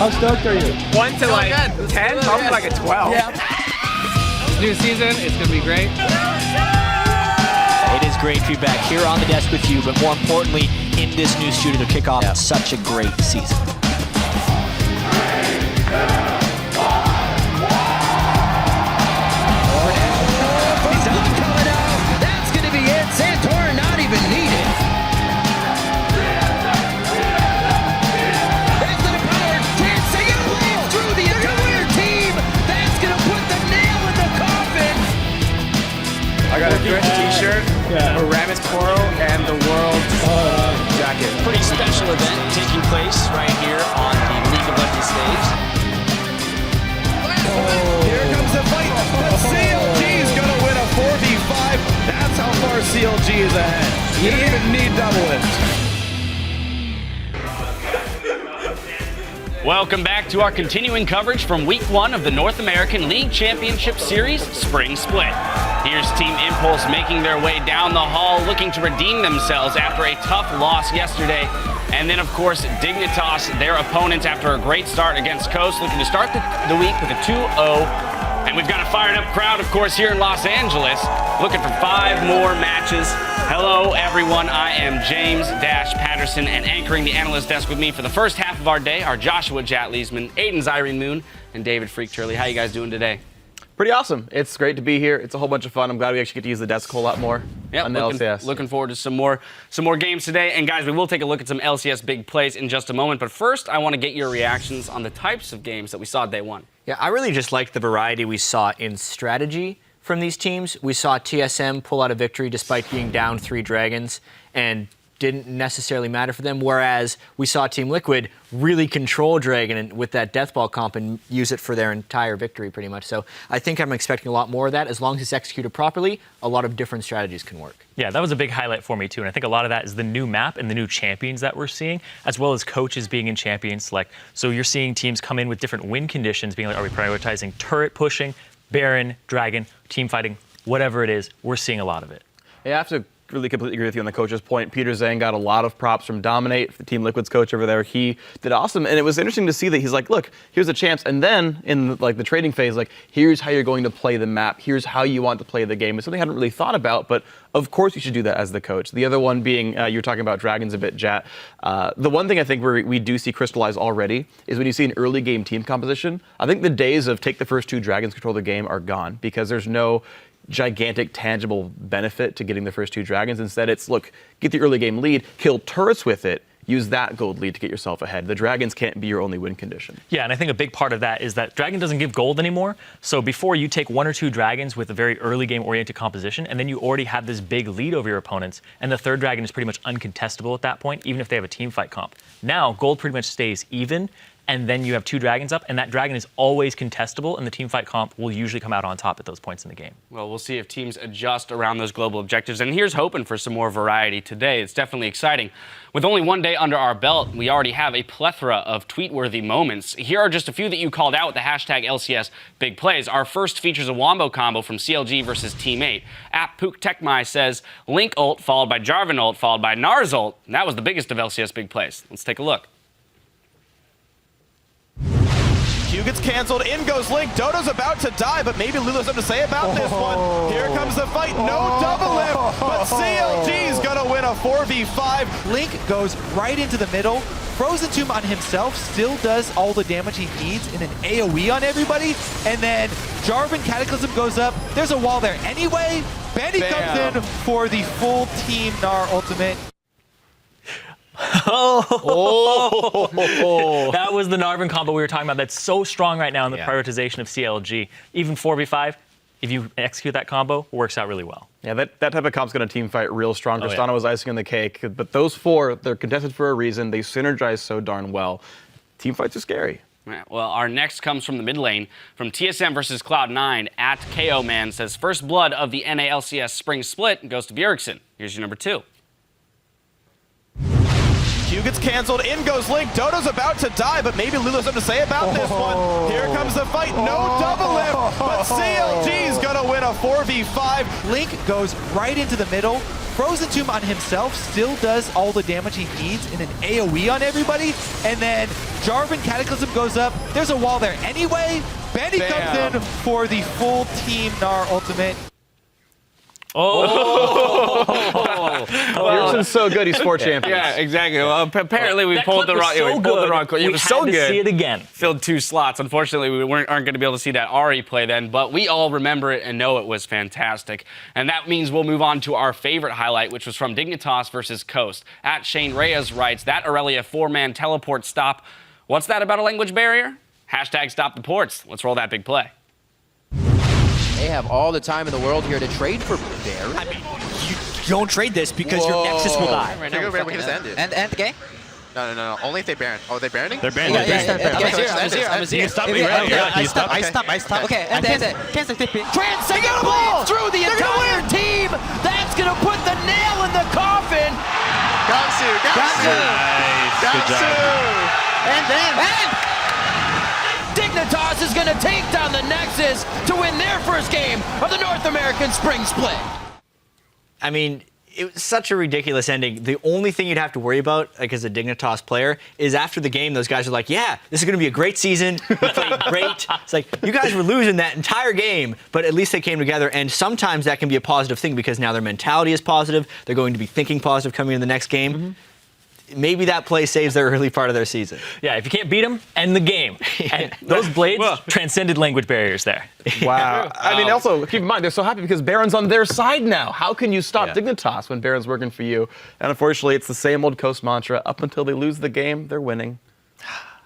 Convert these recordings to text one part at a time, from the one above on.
How stoked are you? 1 to like 10, probably like a 12. Yeah. New season, it's gonna be great. It is great to be back here on the desk with you, but more importantly, in this new studio to kick off such a great season. I got a Grinch t-shirt, a Rabbit's Coral, and the world jacket. Pretty special event taking place right here on the League of Legends stage. Here comes the fight, but CLG is going to win a 4v5. That's how far CLG is ahead. You don't even need double lift. Welcome back to our continuing coverage from Week 1 of the North American League Championship Series Spring Split. Here's Team Impulse making their way down the hall, looking to redeem themselves after a tough loss yesterday. And then, of course, Dignitas, their opponents, after a great start against Coast, looking to start the week with a 2-0. And we've got a fired up crowd, of course, here in Los Angeles, looking for 5 more matches. Hello, everyone. I am James Patterson, and anchoring the analyst desk with me for the first half of our day are Joshua Jat-Leesman, Aiden's Irene Moon, and David Freak Turley. How you guys doing today? Pretty awesome. It's great to be here. It's a whole bunch of fun. I'm glad we actually get to use the desk a whole lot more on the LCS. Looking forward to some more games today. And guys, we will take a look at some LCS big plays in just a moment. But first, I want to get your reactions on the types of games that we saw day one. Yeah, I really just liked the variety we saw in strategy from these teams. We saw TSM pull out a victory despite being down 3 dragons and didn't necessarily matter for them, whereas we saw Team Liquid really control Dragon with that Deathball comp and use it for their entire victory pretty much. So I think I'm expecting a lot more of that. As long as it's executed properly, a lot of different strategies can work. Yeah, that was a big highlight for me too, and I think a lot of that is the new map and the new champions that we're seeing, as well as coaches being in champion select. So you're seeing teams come in with different win conditions, being like, are we prioritizing turret pushing, Baron, Dragon, team fighting, whatever it is, we're seeing a lot of it. Yeah, I have to really completely agree with you on the coach's point. Peter Zhang got a lot of props from Dominate, the Team Liquid's coach over there. He did awesome, and it was interesting to see that he's like, look, here's the champs, and then in the trading phase, like, here's how you're going to play the map, here's how you want to play the game. It's something I hadn't really thought about, but of course you should do that as the coach. The other one being, you were talking about Dragons a bit, Jat. The one thing I think we do see crystallize already is when you see an early game team composition, I think the days of take the first 2 Dragons, control the game are gone, because there's no gigantic tangible benefit to getting the first 2 dragons. Instead, it's, look, get the early game lead, kill turrets with it, use that gold lead to get yourself ahead. The dragons can't be your only win condition. Yeah, and I think a big part of that is that Dragon doesn't give gold anymore. So before, you take 1 or 2 dragons with a very early game oriented composition, and then you already have this big lead over your opponents, and the 3rd dragon is pretty much uncontestable at that point, even if they have a team fight comp. Now, gold pretty much stays even, and then you have 2 dragons up, and that dragon is always contestable, and the team fight comp will usually come out on top at those points in the game. Well, we'll see if teams adjust around those global objectives, and here's hoping for some more variety today. It's definitely exciting. With only 1 day under our belt, we already have a plethora of tweet-worthy moments. Here are just a few that you called out with the hashtag LCS Big Plays. Our first features a wombo combo from CLG versus Team 8. Pook Tekmai says, Link ult followed by Jarvan ult followed by Nars ult. And that was the biggest of LCS Big Plays. Let's take a look. Q gets canceled, in goes Link. Dodo's about to die, but maybe Lulu's something to say about this one. Here comes the fight, no double lift, but CLG's gonna win a 4v5. Link goes right into the middle. Frozen Tomb on himself still does all the damage he needs in an AoE on everybody, and then Jarvan Cataclysm goes up. There's a wall there anyway. Benny comes in for the full Team Gnar ultimate. That was the Narvan combo we were talking about. That's so strong right now in the prioritization of CLG. Even 4v5, if you execute that combo, works out really well. Yeah, that type of comp's going to team fight real strong. Tristana was icing on the cake, but those 4, they're contested for a reason. They synergize so darn well. Team fights are scary. Right, well, our next comes from the mid lane, from TSM versus Cloud9. KO Man says, first blood of the NA LCS Spring Split goes to Bjergsen. Here's your number 2. Q gets canceled, in goes Link. Dodo's about to die, but maybe Lulu's something to say about this one. Here comes the fight, no double lift, but CLG's gonna win a 4v5. Link goes right into the middle. Frozen Tomb on himself still does all the damage he needs in an AoE on everybody, and then Jarvan Cataclysm goes up. There's a wall there anyway. Benny comes in for the full Team Gnar ultimate. Pearson's so good, he's 4 champions. Yeah, exactly. Well, apparently we pulled the wrong. We pulled the wrong. It was so good. See it again. Filled 2 slots. Unfortunately, we aren't going to be able to see that Ari play then, but we all remember it and know it was fantastic. And that means we'll move on to our favorite highlight, which was from Dignitas versus Coast. At Shane Reyes writes, that Aurelia 4-man teleport stop. What's that about a language barrier? Hashtag stop the ports. Let's roll that big play. They have all the time in the world here to trade for Bear. I mean, you don't trade this because your Nexus will die. We can just end it. And okay? No. Only if they Baron. Oh, they Baroning? They're banning. I'm a zero. Stop me, right? I stop. Okay, and cancel TP. Transcendent blades through the entire team. That's gonna put the nail in the coffin. Gatsu. Good job. And Dignitas is gonna take down the Nexus to win their first game of the North American Spring Split. I mean, it was such a ridiculous ending. The only thing you'd have to worry about, like as a Dignitas player, is after the game, those guys are like, yeah, this is going to be a great season. We played great. It's like, you guys were losing that entire game, but at least they came together. And sometimes that can be a positive thing because now their mentality is positive. They're going to be thinking positive coming into the next game. Mm-hmm. Maybe that play saves their early part of their season. Yeah, if you can't beat them, end the game. And those blades transcended language barriers there. Wow. I mean, also, keep in mind, they're so happy because Baron's on their side now. How can you stop Dignitas when Baron's working for you? And unfortunately, it's the same old Coast mantra. Up until they lose the game, they're winning.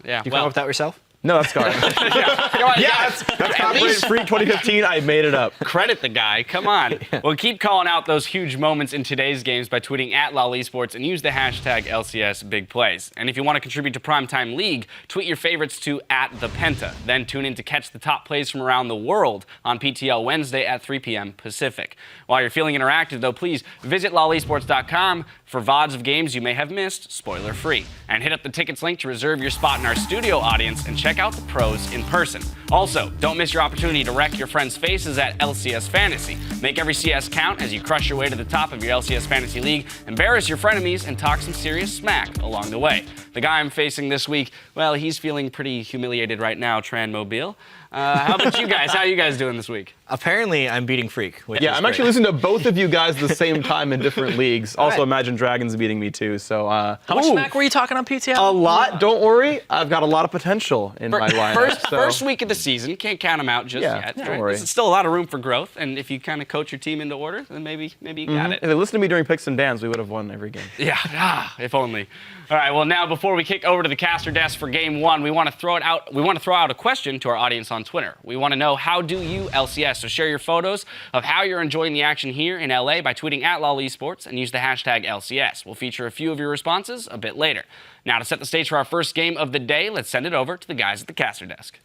Yeah. You come up with that yourself? No, that's Scar. That's Copyright Free 2015. I made it up. Credit the guy. Come on. Well, keep calling out those huge moments in today's games by tweeting at LOL Esports and use the hashtag LCS Big Plays. And if you want to contribute to Primetime League, tweet your favorites to @ThePenta. Then tune in to catch the top plays from around the world on PTL Wednesday at 3 p.m. Pacific. While you're feeling interactive, though, please visit lolesports.com for VODs of games you may have missed, spoiler free. And hit up the tickets link to reserve your spot in our studio audience and check out the pros in person. Also, don't miss your opportunity to wreck your friends' faces at LCS Fantasy. Make every CS count as you crush your way to the top of your LCS Fantasy League, embarrass your frenemies, and talk some serious smack along the way. The guy I'm facing this week, well, he's feeling pretty humiliated right now, Tran Mobile. How about you guys? How are you guys doing this week? Apparently, I'm beating Freak. Yeah, I'm actually listening to both of you guys at the same time in different leagues. Also, Imagine Dragons beating me too. So, how much smack were you talking on PTL? A lot. Don't worry. I've got a lot of potential in my lineup. First week of the season. Can't count them out just yet. Don't worry. There's still a lot of room for growth. And if you kind of coach your team into order, then maybe you got it. If they listened to me during picks and dans, we would have won every game. Yeah, if only. All right. Well, now before we kick over to the caster desk for game one, we want to throw out a question to our audience on Twitter. We want to know, how do you LCS? So share your photos of how you're enjoying the action here in LA by tweeting at LOL Esports and use the hashtag LCS. We'll feature a few of your responses a bit later. Now, to set the stage for our first game of the day, let's send it over to the guys at the caster desk.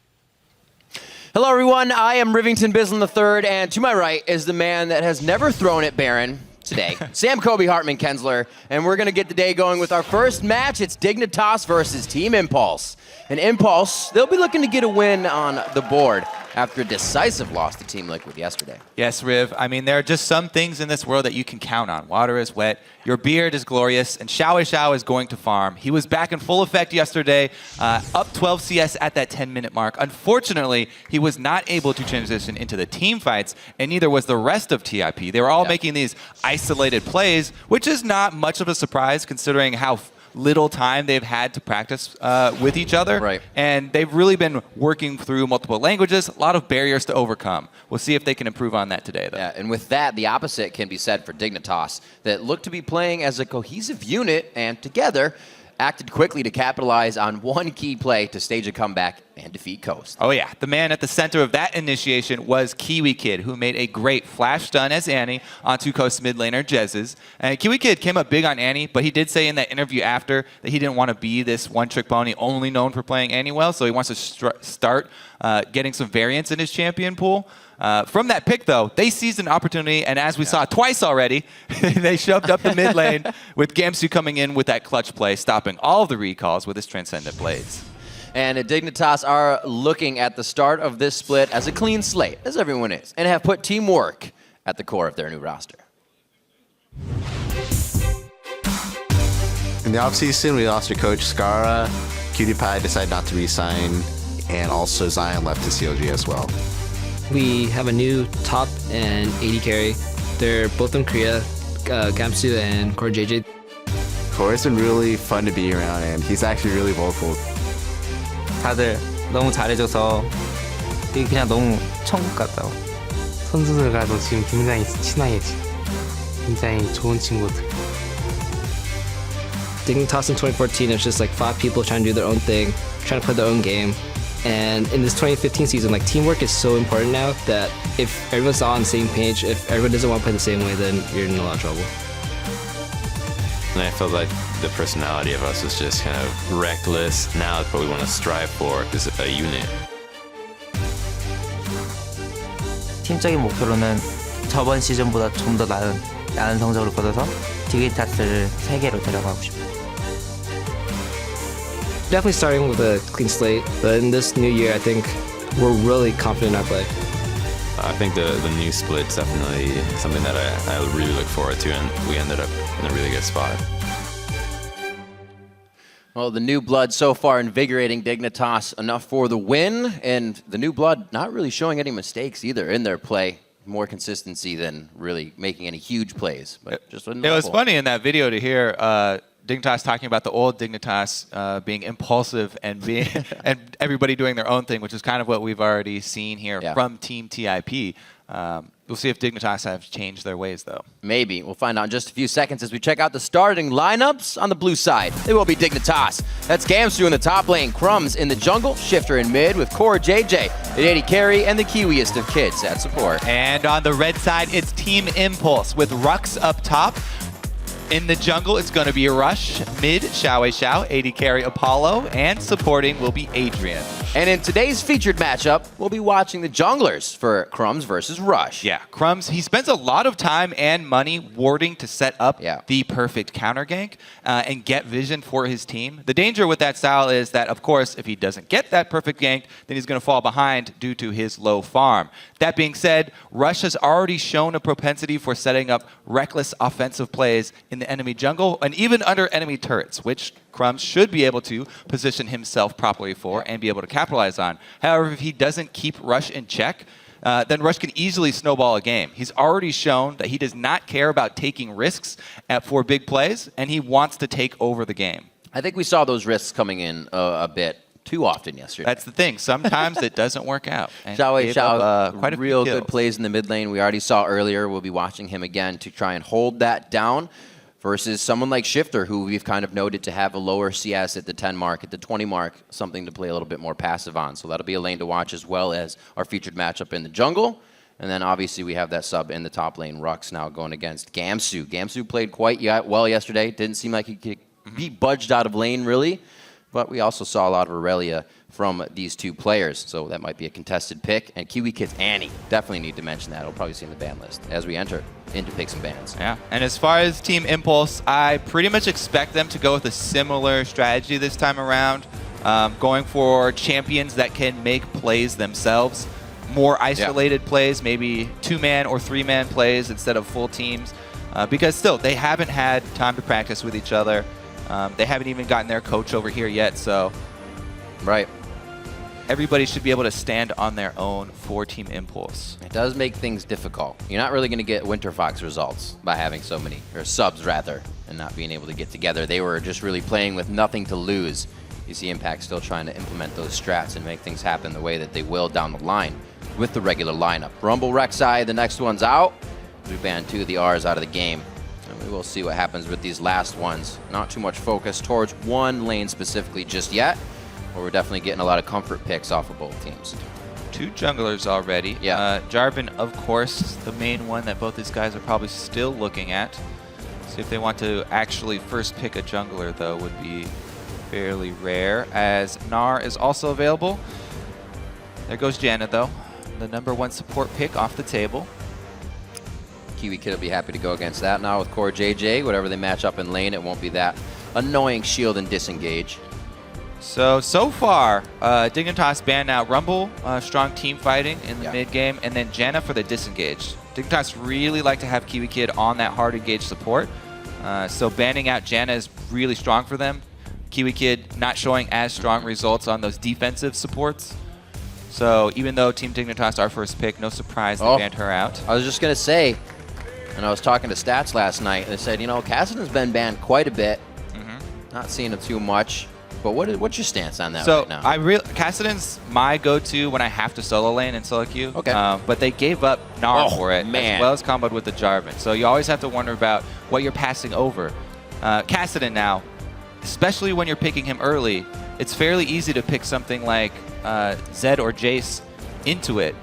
Hello, everyone. I am Rivington Bislin III, and to my right is the man that has never thrown at Baron today, Sam Kobe Hartman Kensler, and we're going to get the day going with our first match. It's Dignitas versus Team Impulse. And Impulse, they'll be looking to get a win on the board after a decisive loss to Team Liquid yesterday. Yes, Riv. I mean, there are just some things in this world that you can count on. Water is wet, your beard is glorious, and Xiao Xiao is going to farm. He was back in full effect yesterday, up 12 CS at that 10-minute mark. Unfortunately, he was not able to transition into the team fights, and neither was the rest of TIP. They were all making these isolated plays, which is not much of a surprise considering how little time they've had to practice with each other. Right. And they've really been working through multiple languages, a lot of barriers to overcome. We'll see if they can improve on that today, though. Yeah, and with that, the opposite can be said for Dignitas, that look to be playing as a cohesive unit and together acted quickly to capitalize on one key play to stage a comeback and defeat Coast. Oh yeah, the man at the center of that initiation was Kiwi Kid, who made a great flash stun as Annie onto Coast mid laner Jez's. And Kiwi Kid came up big on Annie, but he did say in that interview after that he didn't want to be this one-trick pony only known for playing Annie well, so he wants to start getting some variance in his champion pool. From that pick, though, they seized an opportunity, and as we saw twice already, they shoved up the mid lane with Gamsu coming in with that clutch play, stopping all of the recalls with his Transcendent Blades. And Dignitas are looking at the start of this split as a clean slate, as everyone is, and have put teamwork at the core of their new roster. In the offseason, we lost our coach, Skara. Cutie Pie decided not to re-sign, and also Zion left to CLG as well. We have a new top and AD carry. They're both from Korea, Gamsu and Core JJ. Core's been really fun to be around, and he's actually really vocal. 다들 너무 잘해줘서 그냥 너무 천국 같다고. 선수들과도 지금 굉장히 친하게 지금 굉장히 좋은 친구들. Dignitas in 2014 is just like 5 people trying to do their own thing, trying to play their own game. And in this 2015 season, like teamwork is so important now that if everyone's not on the same page, if everyone doesn't want to play the same way, then you're in a lot of trouble. And I felt like the personality of us was just kind of reckless. Now what we want to strive for is a unit. 팀적인 목표로는 저번 시즌보다 좀 더 나은 성적을 거둬서 디그니타스를 세계로 데려가고 싶어요. Definitely starting with a clean slate, but in this new year, I think we're really confident in our play. I think the new split's definitely something that I really look forward to, and we ended up in a really good spot. Well, the new blood so far invigorating Dignitas enough for the win, and the new blood not really showing any mistakes either in their play. More consistency than really making any huge plays. But just it was funny in that video to hear Dignitas talking about the old Dignitas being impulsive and being and everybody doing their own thing, which is kind of what we've already seen here from Team TIP. We'll see if Dignitas have changed their ways, though. Maybe. We'll find out in just a few seconds as we check out the starting lineups on the blue side. It will be Dignitas. That's Gamsu in the top lane, Crumbs in the jungle, Shifter in mid with Core JJ, the AD carry, and the Kiwiest of kids at support. And on the red side, it's Team Impulse with Rux up top. In the jungle, it's going to be a Rush. Mid, Xiao, AD carry Apollo, and supporting will be Adrian. And in today's featured matchup, we'll be watching the junglers for Crumbs versus Rush. Yeah, Crumbs, he spends a lot of time and money warding to set up the perfect counter gank and get vision for his team. The danger with that style is that, of course, if he doesn't get that perfect gank, then he's going to fall behind due to his low farm. That being said, Rush has already shown a propensity for setting up reckless offensive plays in the enemy jungle and even under enemy turrets, which Crumbs should be able to position himself properly for and be able to capitalize on. However, if he doesn't keep Rush in check, then Rush can easily snowball a game. He's already shown that he does not care about taking risks for big plays, and he wants to take over the game. I think we saw those risks coming in a bit too often yesterday. That's the thing. Sometimes it doesn't work out. Xiao, quite a real good plays in the mid lane. We already saw earlier. We'll be watching him again to try and hold that down versus someone like Shifter, who we've kind of noted to have a lower CS at the 10 mark, at the 20 mark, something to play a little bit more passive on. So that'll be a lane to watch, as well as our featured matchup in the jungle. And then obviously we have that sub in the top lane, Rux, now going against Gamsu. Gamsu played quite well yesterday. Didn't seem like he could be budged out of lane, really. But we also saw a lot of Aurelia from these two players, so that might be a contested pick. And Kiwi Kids Annie, definitely need to mention that. I'll probably see in the ban list as we enter into picks and bans. Yeah, and as far as Team Impulse, I pretty much expect them to go with a similar strategy this time around, going for champions that can make plays themselves, more isolated plays, maybe 2-man or 3-man plays instead of full teams, because still, they haven't had time to practice with each other. They haven't even gotten their coach over here yet, so everybody should be able to stand on their own for Team Impulse. It does make things difficult. You're not really going to get Winter Fox results by having so many, or subs rather, and not being able to get together. They were just really playing with nothing to lose. You see Impact still trying to implement those strats and make things happen the way that they will down the line with the regular lineup. Rumble Rek'Sai, the next one's out. We banned 2 of the R's out of the game. And we will see what happens with these last ones. Not too much focus towards one lane specifically just yet, but we're definitely getting a lot of comfort picks off of both teams. 2 junglers already. Jarvan, of course, the main one that both these guys are probably still looking at. See if they want to actually first pick a jungler, though, would be fairly rare, as Gnar is also available. There goes Janna, though. The #1 support pick off the table. Kiwi Kid will be happy to go against that now with Core JJ. Whatever they match up in lane, it won't be that annoying shield and disengage. So far, Dignitas banned out Rumble, strong team fighting in the mid game, and then Janna for the disengage. Dignitas really like to have Kiwi Kid on that hard engage support. So banning out Janna is really strong for them. Kiwi Kid not showing as strong results on those defensive supports. So even though Team Dignitas our first pick, no surprise they banned her out. I was just going to say, and I was talking to Stats last night, and they said, you know, Kassadin's been banned quite a bit. Not seeing him too much. But what's your stance on that right now? Kassadin's my go-to when I have to solo lane in solo queue. Okay. But they gave up Gnar for it, as well as comboed with the Jarvan. So you always have to wonder about what you're passing over. Kassadin now, especially when you're picking him early, it's fairly easy to pick something like Zed or Jace into it.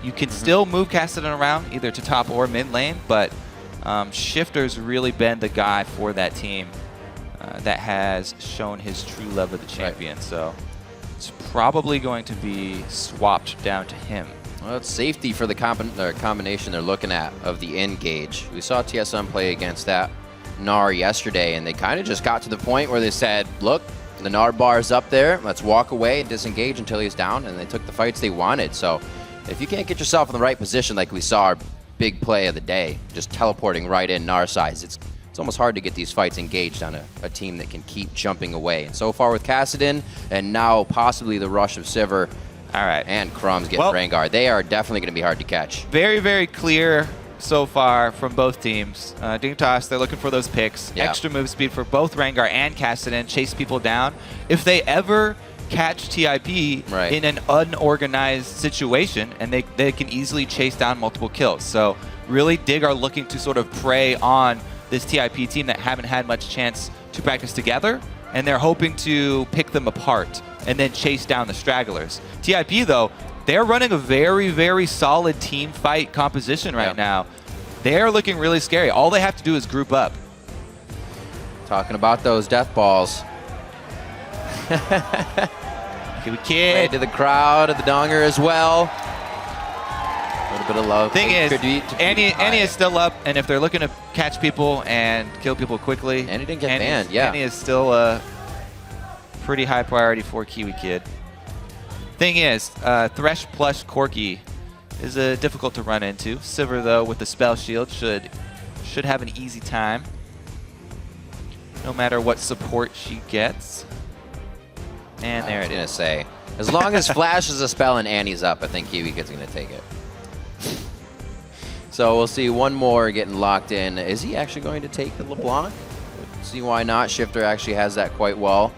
You can still move Kassadin around, either to top or mid lane, but Shifter's really been the guy for that team. That has shown his true love of the champion. So it's probably going to be swapped down to him. Well, it's safety for the combination they're looking at of the engage. We saw TSM play against that Gnar yesterday, and they kind of just got to the point where they said, look, the Gnar bar is up there. Let's walk away and disengage until he's down, and they took the fights they wanted. So if you can't get yourself in the right position like we saw our big play of the day, just teleporting right in Gnar size, it's almost hard to get these fights engaged on a team that can keep jumping away. And so far with Kassadin, and now possibly the rush of Sivir and Crumbs getting Rengar, they are definitely going to be hard to catch. Very, very clear so far from both teams. Dignitas, they're looking for those picks. Extra move speed for both Rengar and Kassadin, chase people down. If they ever catch TIP in an unorganized situation, and they can easily chase down multiple kills. So really, Dig are looking to sort of prey on this TIP team that haven't had much chance to practice together, and they're hoping to pick them apart and then chase down the stragglers. TIP, though, they're running a very, very solid team fight composition right now. They're looking really scary. All they have to do is group up. Talking about those death balls. Kiwi Kid. Right to the crowd, the donger as well. A little bit of love. Thing is, Annie is still up, and if they're looking to catch people and kill people quickly, Annie didn't get banned. Annie is still a pretty high priority for Kiwi Kid. Thing is, Thresh plus Corki is difficult to run into. Sivir, though, with the spell shield, should have an easy time, no matter what support she gets. And there it is. As long as Flash is a spell and Annie's up, I think Kiwi Kid's going to take it. So we'll see one more getting locked in. Is he actually going to take the LeBlanc? See why not. Shifter actually has that quite well.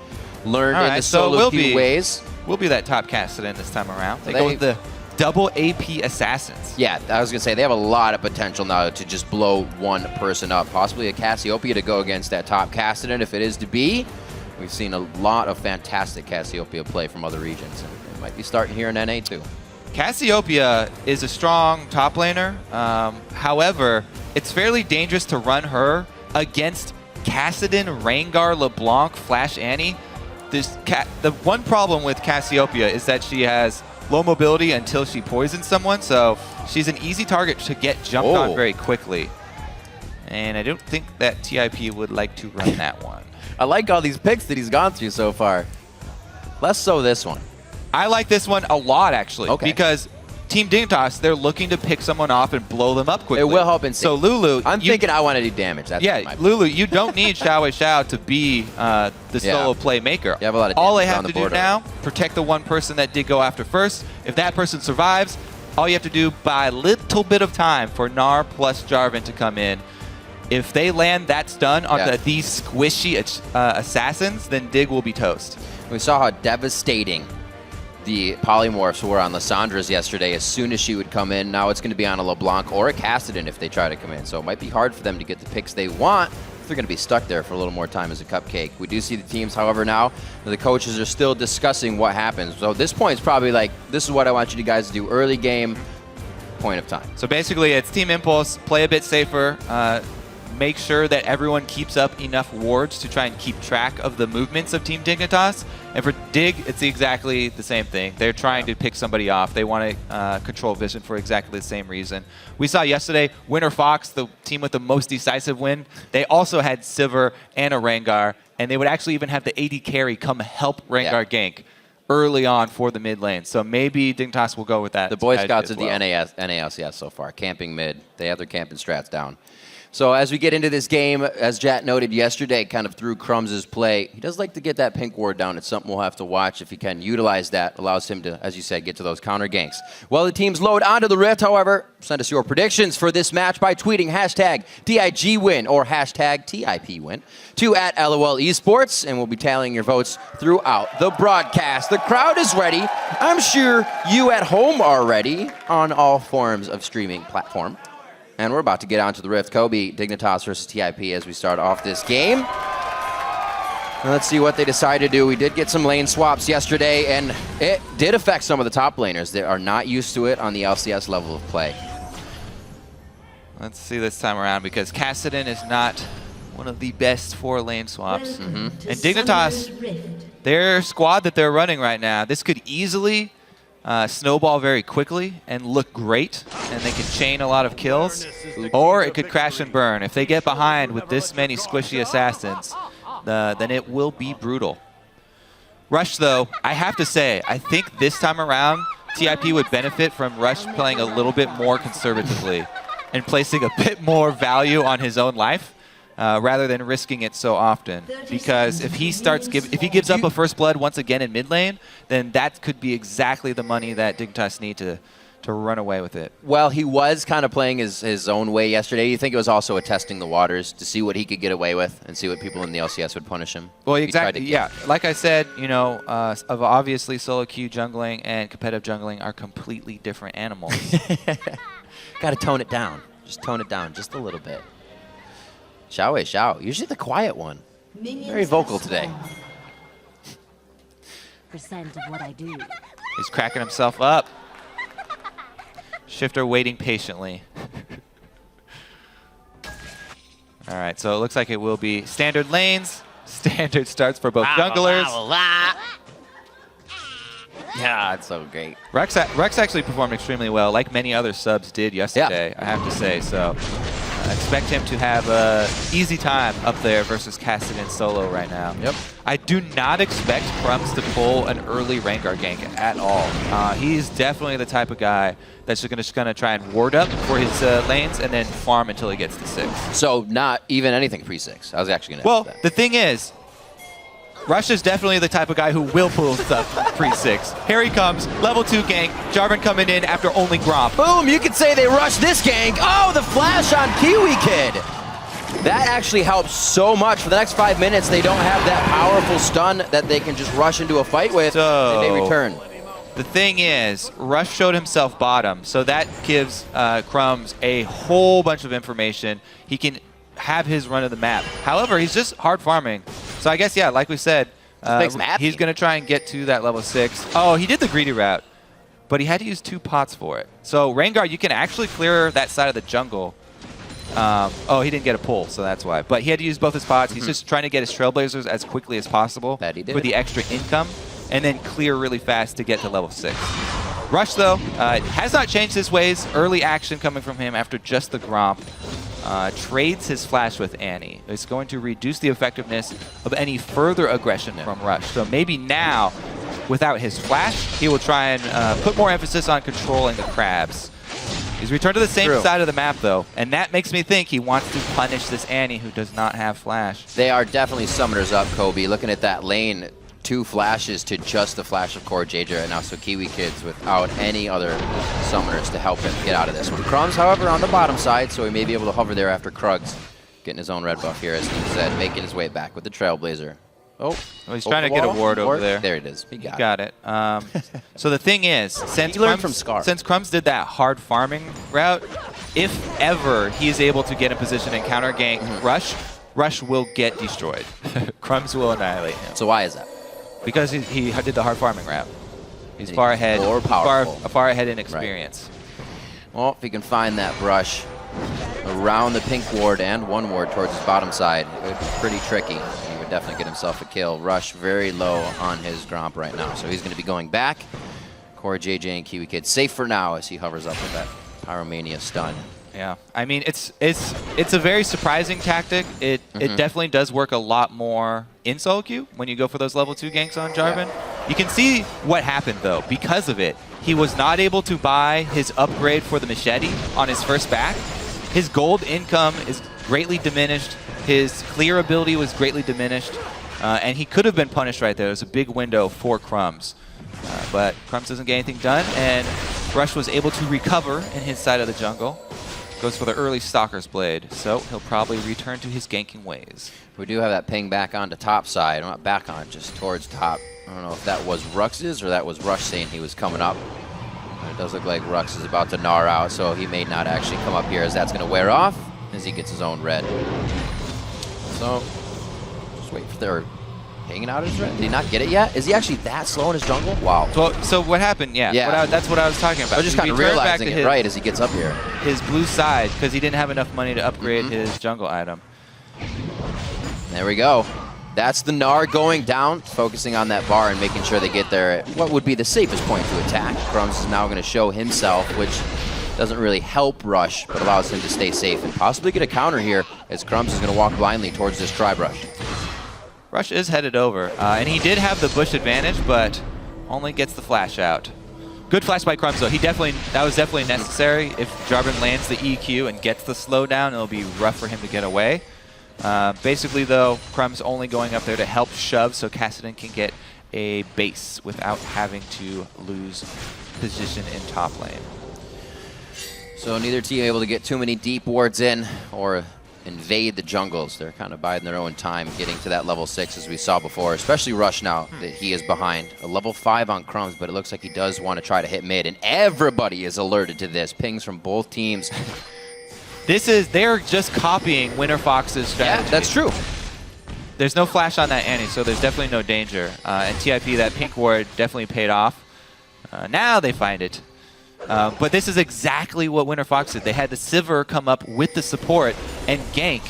Learned in the solo queue ways. We'll be that top Kassadin this time around. They go with the double AP assassins. Yeah, I was going to say, they have a lot of potential now to just blow one person up. Possibly a Cassiopeia to go against that top Kassadin if it is to be. We've seen a lot of fantastic Cassiopeia play from other regions, and it might be starting here in NA too. Cassiopeia is a strong top laner. However, it's fairly dangerous to run her against Kassadin, Rengar, LeBlanc, Flash Annie. The one problem with Cassiopeia is that she has low mobility until she poisons someone, so she's an easy target to get jumped on very quickly. And I don't think that TIP would like to run that one. I like all these picks that he's gone through so far. Less so this one. I like this one a lot, actually, because Team Dignitas, they're looking to pick someone off and blow them up quickly. It will help in So Lulu, I'm thinking I want to do damage. That's Lulu, you don't need Xiao Xiao to be the solo playmaker. You have a lot of all they damage have on to the do board now, protect the one person that did go after first. If that person survives, all you have to do, buy a little bit of time for Gnar plus Jarvan to come in. If they land that stun onto these squishy assassins, then Dig will be toast. We saw how devastating the polymorphs were on Lissandra's yesterday. As soon as she would come in, now it's going to be on a LeBlanc or a Kassadin if they try to come in. So it might be hard for them to get the picks they want. They're going to be stuck there for a little more time as a cupcake. We do see the teams, however, now the coaches are still discussing what happens. So this point is probably like, this is what I want you guys to do early game, point of time. So basically, it's Team Impulse, play a bit safer, make sure that everyone keeps up enough wards to try and keep track of the movements of Team Dignitas. And for Dig, it's exactly the same thing. They're trying to pick somebody off. They want to control vision for exactly the same reason. We saw yesterday, Winter Fox, the team with the most decisive win, they also had Sivir and a Rengar, and they would actually even have the AD carry come help Rengar gank early on for the mid lane. So maybe Dignitas will go with that. The Boy Scouts of the NA LCS so far, camping mid. They have their camping strats down. So as we get into this game, as Jat noted yesterday, kind of through Crumbs' play, he does like to get that pink ward down. It's something we'll have to watch if he can utilize that. Allows him to, as you said, get to those counter ganks. Well, the teams load onto the Rift, however. Send us your predictions for this match by tweeting hashtag DIGWin or hashtag TIPWin to @LOL Esports, and we'll be tallying your votes throughout the broadcast. The crowd is ready. I'm sure you at home are ready on all forms of streaming platform. And we're about to get onto the Rift. Kobe, Dignitas versus TIP as we start off this game. And let's see what they decide to do. We did get some lane swaps yesterday, and it did affect some of the top laners. They are not used to it on the LCS level of play. Let's see this time around, because Kassadin is not one of the best 4 lane swaps. And Dignitas, their squad that they're running right now, this could easily snowball very quickly and look great, and they can chain a lot of kills, or it could crash and burn. If they get behind with this many squishy assassins, then it will be brutal. Rush, though, I have to say, I think this time around, TIP would benefit from Rush playing a little bit more conservatively and placing a bit more value on his own life. Rather than risking it so often, because if he gives up a first blood once again in mid lane, then that could be exactly the money that Dignitas need to run away with it. Well, he was kind of playing his own way yesterday. You think it was also a testing the waters to see what he could get away with and see what people in the LCS would punish him? Well, exactly. Yeah, like I said, you know, obviously solo queue jungling and competitive jungling are completely different animals. Got to tone it down. Just tone it down just a little bit. Xiao, usually the quiet one. Very vocal today. Percent of what I do. He's cracking himself up. Shifter waiting patiently. All right, so it looks like it will be standard lanes. Standard starts for both junglers. Yeah, it's so great. Rex actually performed extremely well, like many other subs did yesterday, I have to say. So expect him to have an easy time up there versus Kassadin solo right now. Yep. I do not expect Crumbs to pull an early Rengar gank at all. He's definitely the type of guy that's just going to try and ward up for his lanes and then farm until he gets to 6. So not even anything pre-6. I was actually going to ask that. Well, the thing is, Rush is definitely the type of guy who will pull stuff pre-6. Here he comes, level 2 gank, Jarvan coming in after only Gromp. Boom, you could say they rushed this gank. Oh, the flash on Kiwi Kid. That actually helps so much. For the next 5 minutes, they don't have that powerful stun that they can just rush into a fight with, and they return. The thing is, Rush showed himself bottom, so that gives Crumbs a whole bunch of information. He can have his run of the map. However, he's just hard farming. So I guess, yeah, like we said, he's going to try and get to that level 6. Oh, he did the greedy route, but he had to use 2 pots for it. So Rengar, you can actually clear that side of the jungle. Oh, he didn't get a pull, so that's why. But he had to use both his pots. He's just trying to get his Trailblazers as quickly as possible for the extra income, and then clear really fast to get to level 6. Rush, though, has not changed his ways. Early action coming from him after just the Gromp. Trades his flash with Annie. It's going to reduce the effectiveness of any further aggression from Rush. So maybe now, without his flash, he will try and put more emphasis on controlling the crabs. He's returned to the same side of the map, though, and that makes me think he wants to punish this Annie who does not have flash. They are definitely summoners up, Kobe. Looking at that lane, 2 flashes to just the flash of Core JJ right now, so Kiwi Kids without any other summoners to help him get out of this one. Crumbs, however, on the bottom side, so he may be able to hover there after Krugs getting his own red buff here, as he said, making his way back with the Trailblazer. Oh, well, he's trying to get a ward over there. There it is. He got it. So the thing is, since Crumbs did that hard farming route, if ever he is able to get in position and counter gank Rush will get destroyed. Crumbs will annihilate him. So why is that? Because he did the hard farming route. He's far ahead, far ahead in experience. Right. Well, if he can find that brush around the pink ward and 1 ward towards his bottom side, it would be pretty tricky. He would definitely get himself a kill. Rush very low on his Gromp right now, so he's going to be going back. Core JJ and Kiwi Kid safe for now as he hovers up with that Pyromania stun. Yeah, I mean, it's a very surprising tactic. It definitely does work a lot more in solo queue when you go for those level 2 ganks on Jarvan. Yeah. You can see what happened, though. Because of it, he was not able to buy his upgrade for the machete on his first back. His gold income is greatly diminished. His clear ability was greatly diminished. And he could have been punished right there. There was a big window for Crumbs. But Crumbs doesn't get anything done, and Rush was able to recover in his side of the jungle. Goes for the early Stalker's Blade, so he'll probably return to his ganking ways. We do have that ping back onto top side. Not back on, just towards top. I don't know if that was Rux's or that was Rush saying he was coming up. It does look like Rux is about to gnaw out, so he may not actually come up here as that's going to wear off as he gets his own red. So, just wait for their hanging out his red. Did he not get it yet? Is he actually that slow in his jungle? Wow. So what happened? Yeah. That's what I was talking about. I was just kind of realizing it right as he gets up here. His blue side, because he didn't have enough money to upgrade his jungle item. There we go. That's the Gnar going down, focusing on that bar and making sure they get there at what would be the safest point to attack. Crumbs is now going to show himself, which doesn't really help Rush, but allows him to stay safe and possibly get a counter here as Crumbs is going to walk blindly towards this Tribe Rush. Rush is headed over, and he did have the bush advantage, but only gets the flash out. Good flash by Crumbs, though. That was definitely necessary. If Jarvan lands the EQ and gets the slowdown, it'll be rough for him to get away. Basically, though, Crumbs only going up there to help shove so Kassadin can get a base without having to lose position in top lane. So neither team able to get too many deep wards in or invade the jungles. They're kind of biding their own time getting to that level 6 as we saw before, especially Rush now that he is behind. A level 5 on Crumbs, but it looks like he does want to try to hit mid, and everybody is alerted to this. Pings from both teams. They're just copying Winter Fox's strategy. Yeah, that's true. There's no flash on that Annie, so there's definitely no danger. And TIP, that pink ward definitely paid off. Now they find it. But this is exactly what Winter Fox did. They had the Sivir come up with the support and gank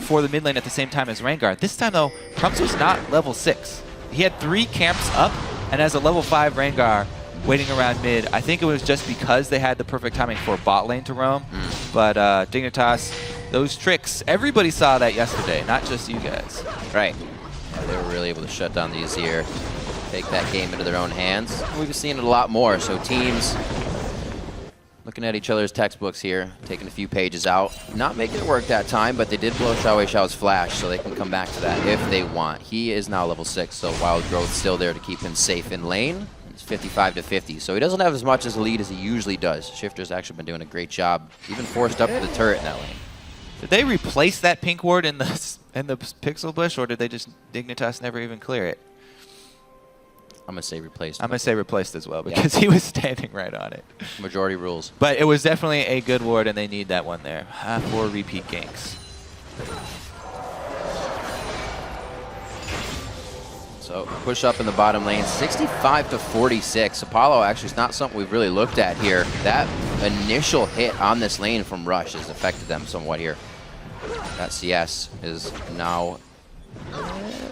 for the mid lane at the same time as Rengar. This time, though, Crumbs was not level 6. He had 3 camps up, and as a level 5 Rengar waiting around mid, I think it was just because they had the perfect timing for bot lane to roam. But Dignitas, those tricks, everybody saw that yesterday, not just you guys. Right. Yeah, they were really able to shut down these here, take that game into their own hands. We've seen it a lot more, so teams looking at each other's textbooks here, taking a few pages out. Not making it work that time, but they did blow Xiao Xiao's flash, so they can come back to that if they want. He is now level 6, so Wild Growth's still there to keep him safe in lane. It's 55 to 50, so he doesn't have as much as a lead as he usually does. Shifter's actually been doing a great job, even forced up to the turret in that lane. Did they replace that pink ward in the pixel bush, or did they just Dignitas never even clear it? I'm going to say replaced. I'm going to say replaced as well, because he was standing right on it. Majority rules. But it was definitely a good ward, and they need that one there. 4 repeat ganks. So push up in the bottom lane, 65 to 46. Apollo actually is not something we've really looked at here. That initial hit on this lane from Rush has affected them somewhat here. That CS is now...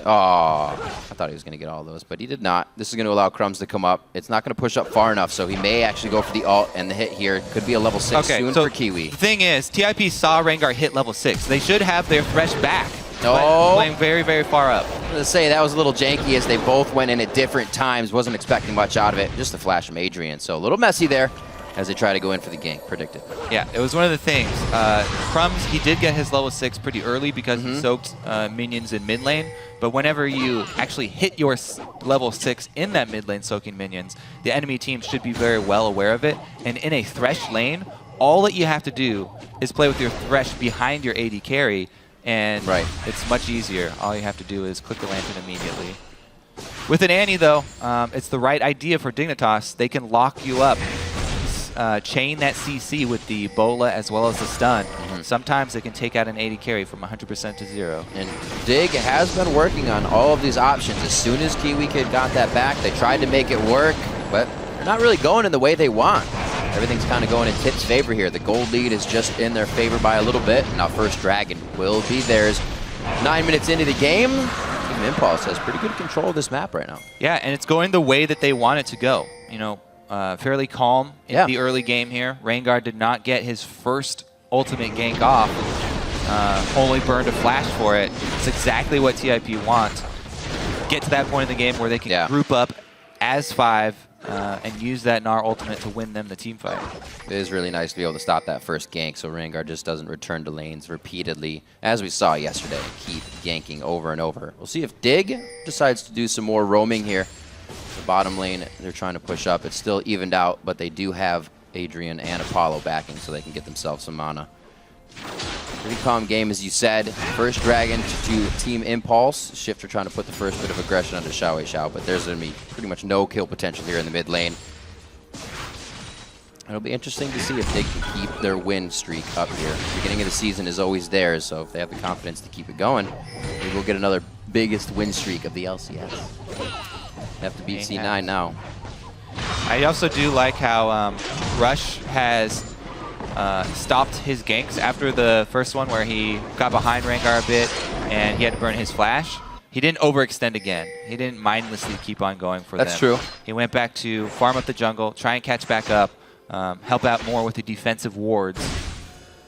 Oh, I thought he was going to get all those, but he did not. This is going to allow Crumbs to come up. It's not going to push up far enough, so he may actually go for the ult, and the hit here could be a level 6 soon for Kiwi. The thing is, TIP saw Rengar hit level 6. They should have their Thresh back. Oh, playing very, very far up. Let's say that was a little janky as they both went in at different times. Wasn't expecting much out of it. Just a flash from Adrian, so a little messy there as they try to go in for the gank, predicted. Yeah, it was one of the things. Crumbs, he did get his level 6 pretty early because he soaked minions in mid lane, but whenever you actually hit your level 6 in that mid lane soaking minions, the enemy team should be very well aware of it, and in a Thresh lane, all that you have to do is play with your Thresh behind your AD carry, and it's much easier. All you have to do is click the lantern immediately. With an Annie, though, it's the right idea for Dignitas. They can lock you up. Chain that CC with the Bola as well as the stun. Sometimes they can take out an AD carry from 100% to 0. And Dig has been working on all of these options. As soon as Kiwi Kid got that back, they tried to make it work, but they're not really going in the way they want. Everything's kind of going in Tip's favor here. The gold lead is just in their favor by a little bit. Now First Dragon will be theirs. 9 minutes into the game, Team Impulse has pretty good control of this map right now. Yeah, and it's going the way that they want it to go. You know, fairly calm in the early game here. Rengar did not get his first ultimate gank off. Only burned a flash for it. It's exactly what TIP wants. Get to that point in the game where they can group up as 5, and use that Gnar ultimate to win them the team fight. It is really nice to be able to stop that first gank so Rengar just doesn't return to lanes repeatedly, as we saw yesterday. Keep ganking over and over. We'll see if Dig decides to do some more roaming here. The bottom lane, they're trying to push up. It's still evened out, but they do have Adrian and Apollo backing so they can get themselves some mana. Pretty calm game, as you said. First Dragon to Team Impulse. Shifter trying to put the first bit of aggression onto Xiao, but there's going to be pretty much no kill potential here in the mid lane. It'll be interesting to see if they can keep their win streak up here. The beginning of the season is always theirs, so if they have the confidence to keep it going, maybe we'll get another biggest win streak of the LCS. Have to beat C9 now. I also do like how Rush has stopped his ganks after the first one where he got behind Rengar a bit and he had to burn his flash. He didn't overextend again. He didn't mindlessly keep on going for That's them. true. He went back to farm up the jungle, try and catch back up, help out more with the defensive wards.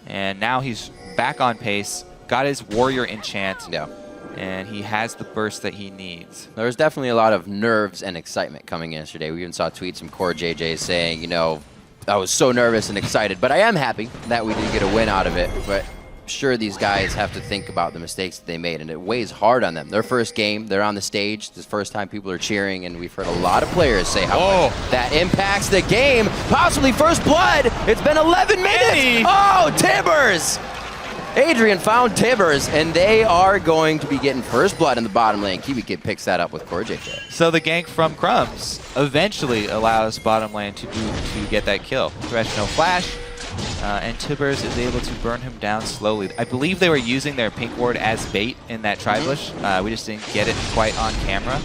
And now he's back on pace, got his warrior enchant, and he has the burst that he needs. There was definitely a lot of nerves and excitement coming in yesterday. We even saw tweets from Core JJ saying, you know, I was so nervous and excited, but I am happy that we did get a win out of it. But sure, these guys have to think about the mistakes that they made, and it weighs hard on them. Their first game, they're on the stage. This is the first time people are cheering, and we've heard a lot of players say how much that impacts the game. Possibly first blood. It's been 11 minutes. Oh, Tibbers! Adrian found Tibbers, and they are going to be getting first blood in the bottom lane. Kiwi Kid picks that up with Core JJ. So the gank from Crumbs eventually allows bottom lane to get that kill. Thresh no flash, and Tibbers is able to burn him down slowly. I believe they were using their pink ward as bait in that tri-bush. We just didn't get it quite on camera.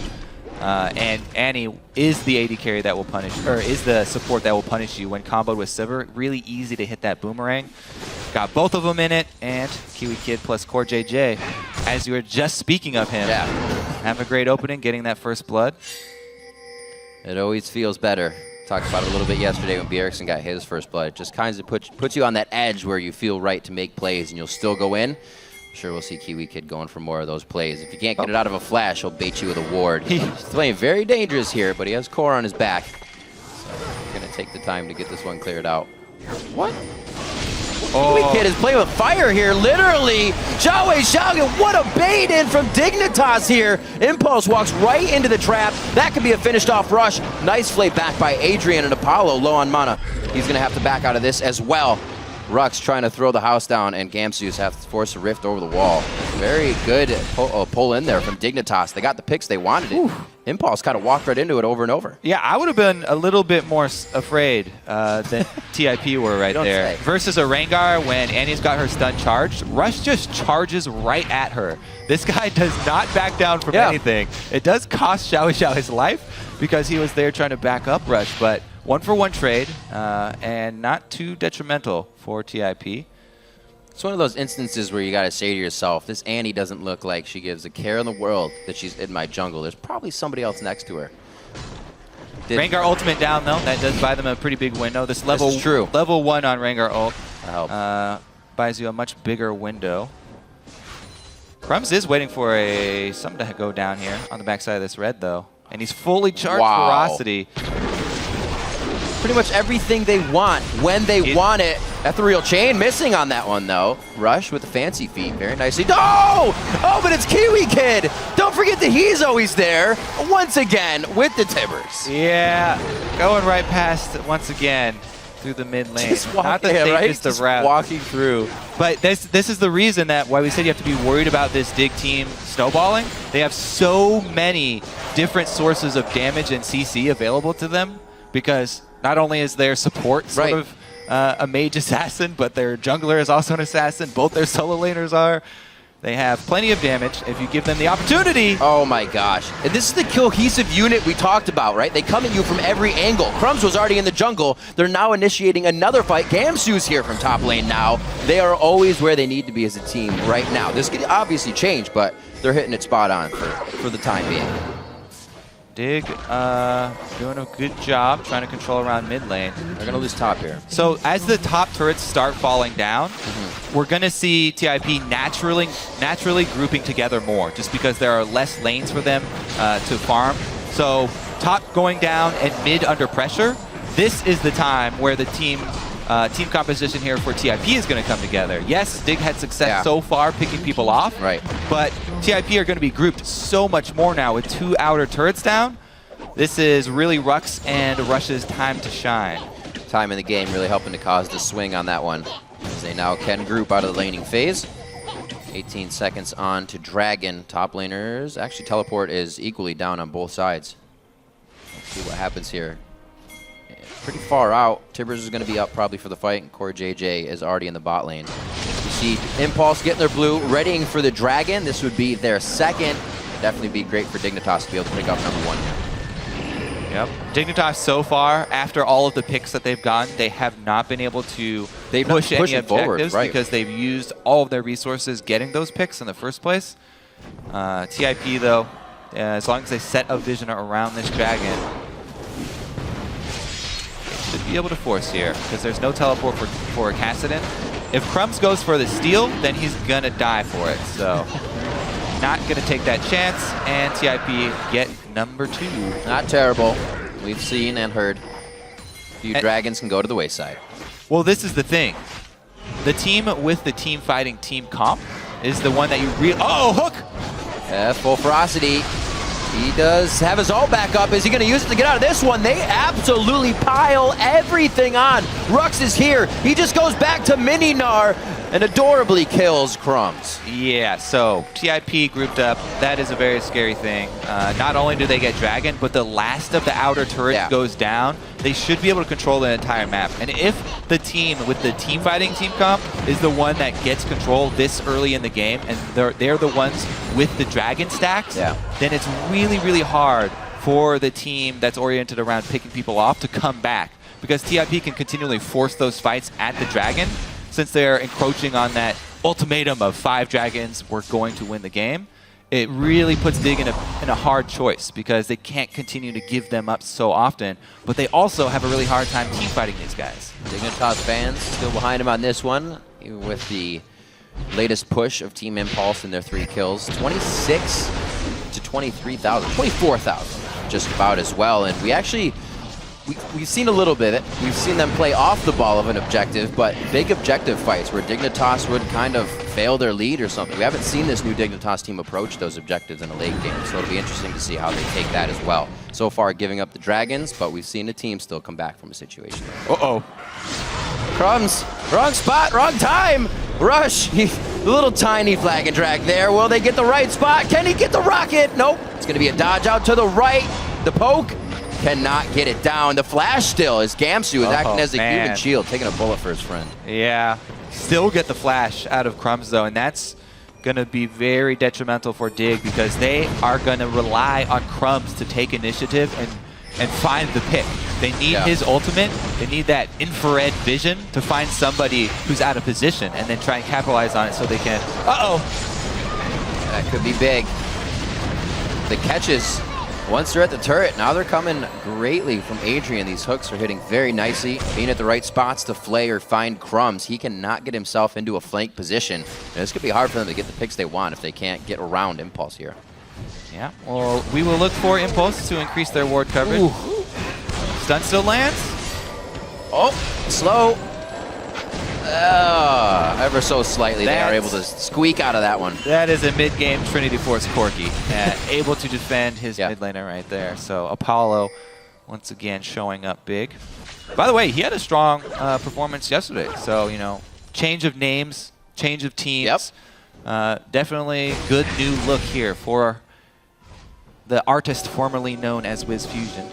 And Annie is the AD carry that will punish, or is the support that will punish you when comboed with Sivir. Really easy to hit that boomerang. Got both of them in it, and Kiwi Kid plus Core JJ, as you were just speaking of him, have a great opening, getting that first blood. It always feels better. Talked about it a little bit yesterday when Bjergsen got his first blood. It just kind of puts you on that edge where you feel right to make plays, and you'll still go in. I'm sure we'll see Kiwi Kid going for more of those plays. If you can't get it out of a flash, he'll bait you with a ward. He's playing very dangerous here, but he has Core on his back. So we're going to take the time to get this one cleared out. What? Kiwi Kid is playing with fire here, literally. Xiao, what a bait in from Dignitas here. Impulse walks right into the trap. That could be a finished off rush. Nice play back by Adrian, and Apollo low on mana. He's going to have to back out of this as well. Rux trying to throw the house down, and Gamsus have to force a rift over the wall. Very good pull in there from Dignitas. They got the picks they wanted it. Impulse kind of walked right into it over and over. Yeah, I would have been a little bit more afraid than TIP were right there. Versus a Rengar, when Annie's got her stun charged, Rush just charges right at her. This guy does not back down from anything. It does cost Xiao his life because he was there trying to back up Rush, but 1-for-1 trade and not too detrimental for TIP. It's one of those instances where you got to say to yourself, this Annie doesn't look like she gives a care in the world that she's in my jungle. There's probably somebody else next to her. Rengar ultimate down, though. That does buy them a pretty big window. This level 1 on Rengar ult buys you a much bigger window. Crumbs is waiting for something to go down here on the backside of this red, though. And he's fully charged Ferocity. Pretty much everything they want when they want it. Ethereal Chain missing on that one, though. Rush with the fancy feet. Very nicely. Oh, but it's Kiwi Kid. Don't forget that he's always there. Once again with the Tibbers. Yeah, going right past once again through the mid lane. Just Not the safest route. Walking through. But this is the reason why we said you have to be worried about this Dig team snowballing. They have so many different sources of damage and CC available to them, because not only is their support sort of a mage assassin, but their jungler is also an assassin. Both their solo laners are. They have plenty of damage if you give them the opportunity. Oh my gosh. And this is the cohesive unit we talked about, right? They come at you from every angle. Crumbs was already in the jungle. They're now initiating another fight. Gamsu's here from top lane now. They are always where they need to be as a team right now. This could obviously change, but they're hitting it spot on for the time being. Dig doing a good job trying to control around mid lane. They're going to lose top here. So as the top turrets start falling down, we're going to see TIP naturally grouping together more, just because there are less lanes for them to farm. So top going down and mid under pressure, this is the time where the team composition here for TIP is going to come together. Yes, Dig had success so far picking people off, but TIP are going to be grouped so much more now with 2 outer turrets down. This is really Rux and Rush's time to shine. Time in the game really helping to cause the swing on that one, as they now can group out of the laning phase. 18 seconds on to Dragon. Top laners, actually teleport is equally down on both sides. Let's see what happens here. Pretty far out. Tibbers is going to be up probably for the fight, and Core JJ is already in the bot lane. You see Impulse getting their blue, readying for the Dragon. This would be their second. Definitely be great for Dignitas to be able to pick up number 1 here. Yep. Dignitas so far, after all of the picks that they've gotten, they have not been able to push any objectives because they've used all of their resources getting those picks in the first place. TIP, though, as long as they set a vision around this Dragon, they should be able to force here because there's no teleport for Kassadin. If Crumbs goes for the steal, then he's going to die for it. So not going to take that chance, and TIP get number 2. Not terrible. We've seen and heard. A few Dragons can go to the wayside. Well, this is the thing. The team with the team fighting team comp is the one that you really... Oh, hook! Full ferocity. He does have his ult back up. Is he going to use it to get out of this one? They absolutely pile everything on. Rux is here. He just goes back to Mininar and adorably kills Crumbs. Yeah, so TIP grouped up. That is a very scary thing. Not only do they get Dragon, but the last of the outer turrets goes down. They should be able to control the entire map. And if the team with the team fighting team comp is the one that gets control this early in the game, and they're the ones with the Dragon stacks, then it's really, really hard for the team that's oriented around picking people off to come back. Because TIP can continually force those fights at the Dragon, since they're encroaching on that ultimatum of 5 Dragons, we're going to win the game. It really puts Dig in a hard choice because they can't continue to give them up so often, but they also have a really hard time team fighting these guys. Dignitas fans still behind him on this one, even with the latest push of Team Impulse and their 3 kills. 26 to 23,000, 24,000 just about as well. And we actually, we've seen a little bit of it. We've seen them play off the ball of an objective, but big objective fights where Dignitas would kind of fail their lead or something. We haven't seen this new Dignitas team approach those objectives in a late game, so it'll be interesting to see how they take that as well. So far giving up the Dragons, but we've seen the team still come back from a situation. Uh-oh. Crumbs, wrong spot, wrong time. Rush, a little tiny flag and drag there. Will they get the right spot? Can he get the rocket? Nope. It's going to be a dodge out to the right. The poke cannot get it down. The flash still is Gamsu is acting as a human shield, taking a bullet for his friend. Yeah, still get the flash out of Crumbs though, and that's going to be very detrimental for Dig because they are going to rely on Crumbs to take initiative and find the pick. They need his ultimate. They need that infrared vision to find somebody who's out of position and then try and capitalize on it so they can... Uh-oh! That could be big. The catches, once they're at the turret, now they're coming greatly from Adrian. These hooks are hitting very nicely, being at the right spots to flay or find Crumbs. He cannot get himself into a flank position. And this could be hard for them to get the picks they want if they can't get around Impulse here. Yeah, well, we will look for Impulse to increase their ward coverage. Ooh. Stun still lands. Oh, slow. Ever so slightly, they are able to squeak out of that one. That is a mid-game Trinity Force Corki, able to defend his mid laner right there. So Apollo, once again, showing up big. By the way, he had a strong performance yesterday. So, you know, change of names, change of teams. Definitely good new look here for the artist formerly known as WizFusion.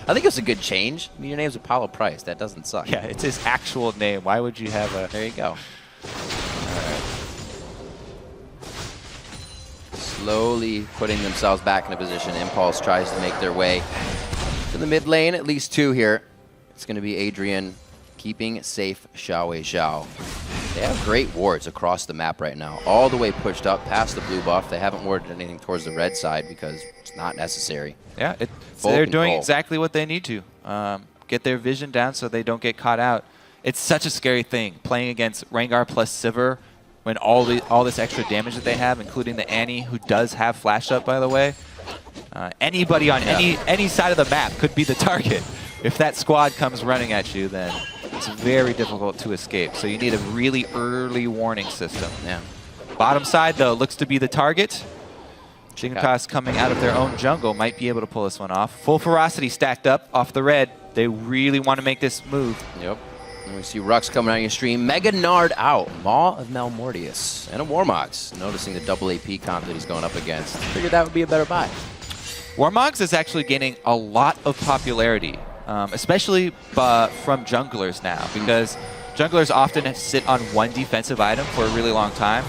I think it's a good change. I mean, your name's Apollo Price. That doesn't suck. Yeah, it's his actual name. Why would you have a... There you go. All right. Slowly putting themselves back in a position. Impulse tries to make their way to the mid lane. At least 2 here. It's going to be Adrian keeping safe Xiao Xiao. They have great wards across the map right now. All the way pushed up past the blue buff. They haven't warded anything towards the red side because it's not necessary. Yeah, they're doing exactly what they need to. Get their vision down so they don't get caught out. It's such a scary thing, playing against Rengar plus Sivir when all this extra damage that they have, including the Annie, who does have flash up, by the way. Anybody on any side of the map could be the target. If that squad comes running at you, then it's very difficult to escape. So you need a really early warning system. Yeah. Bottom side, though, looks to be the target. Dignitas coming out of their own jungle might be able to pull this one off. Full ferocity stacked up off the red. They really want to make this move. Yep. And we see Rux coming on your stream. Mega Nard out. Maw of Malmortius. And a Warmogs. Noticing the double AP comp that he's going up against. Figured that would be a better buy. Warmogs is actually gaining a lot of popularity, especially from junglers now, because junglers often sit on one defensive item for a really long time.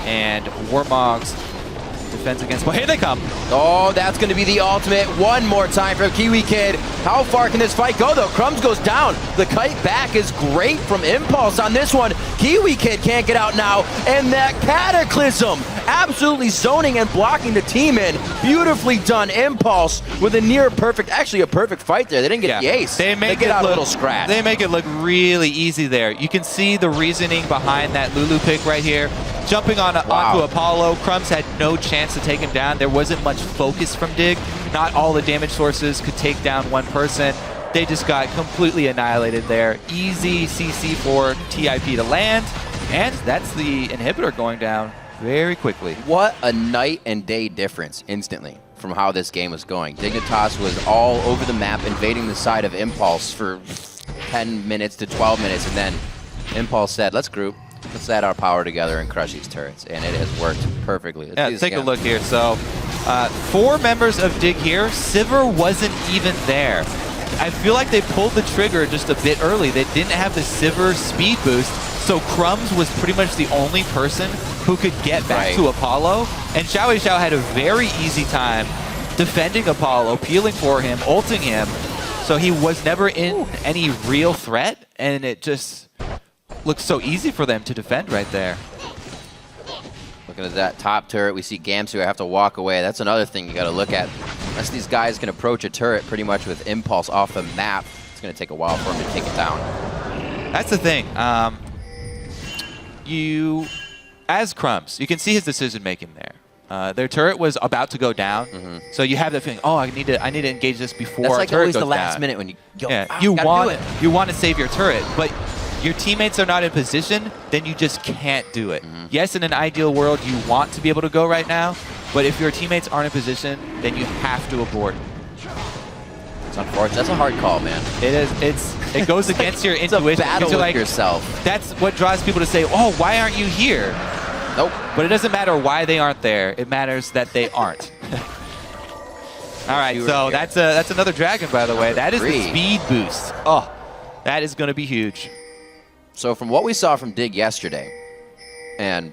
And Warmogs defends against... Well, here they come. Oh, that's going to be the ultimate. One more time from Kiwi Kid. How far can this fight go, though? Crumbs goes down. The kite back is great from Impulse on this one. Kiwi Kid can't get out now. And that Cataclysm absolutely zoning and blocking the team in. Beautifully done Impulse with a near perfect, actually a perfect fight there. They didn't get the ace. They get out a little scratch. They make it look really easy there. You can see the reasoning behind that Lulu pick right here. Jumping on onto Apollo, Crumbs had no chance to take him down. There wasn't much focus from Dig. Not all the damage sources could take down one person. They just got completely annihilated there. Easy CC for TIP to land, and that's the inhibitor going down very quickly. What a night and day difference instantly from how this game was going. Dignitas was all over the map, invading the side of Impulse for 10 minutes to 12 minutes, and then Impulse said, let's group. Let's add our power together and crush these turrets, and it has worked perfectly. Let's take a look here. So, 4 members of Dig here. Sivir wasn't even there. I feel like they pulled the trigger just a bit early. They didn't have the Sivir speed boost, so Crumbs was pretty much the only person who could get back to Apollo, and Xiao Xiao had a very easy time defending Apollo, peeling for him, ulting him, so he was never in any real threat, and it just looks so easy for them to defend right there. Looking at that top turret, we see Gamsu have to walk away. That's another thing you got to look at. Unless these guys can approach a turret pretty much with Impulse off the map, it's going to take a while for them to take it down. That's the thing. As Crumbs, you can see his decision making there. Their turret was about to go down, so you have that feeling. Oh, I need to engage this before That's our like turret always goes the last down. minute when you go. Yeah, you want to save your turret, but your teammates are not in position, then you just can't do it. Yes, in an ideal world, you want to be able to go right now, but if your teammates aren't in position, then you have to abort. It's unfortunate. That's a hard call, man. It is. It goes against your intuition. It's a battle with like, yourself. That's what draws people to say, "Oh, why aren't you here?" Nope. But it doesn't matter why they aren't there. It matters that they aren't. All right, so that's another dragon, by the way. That is the speed boost. Oh, that is going to be huge. So from what we saw from Dig yesterday, and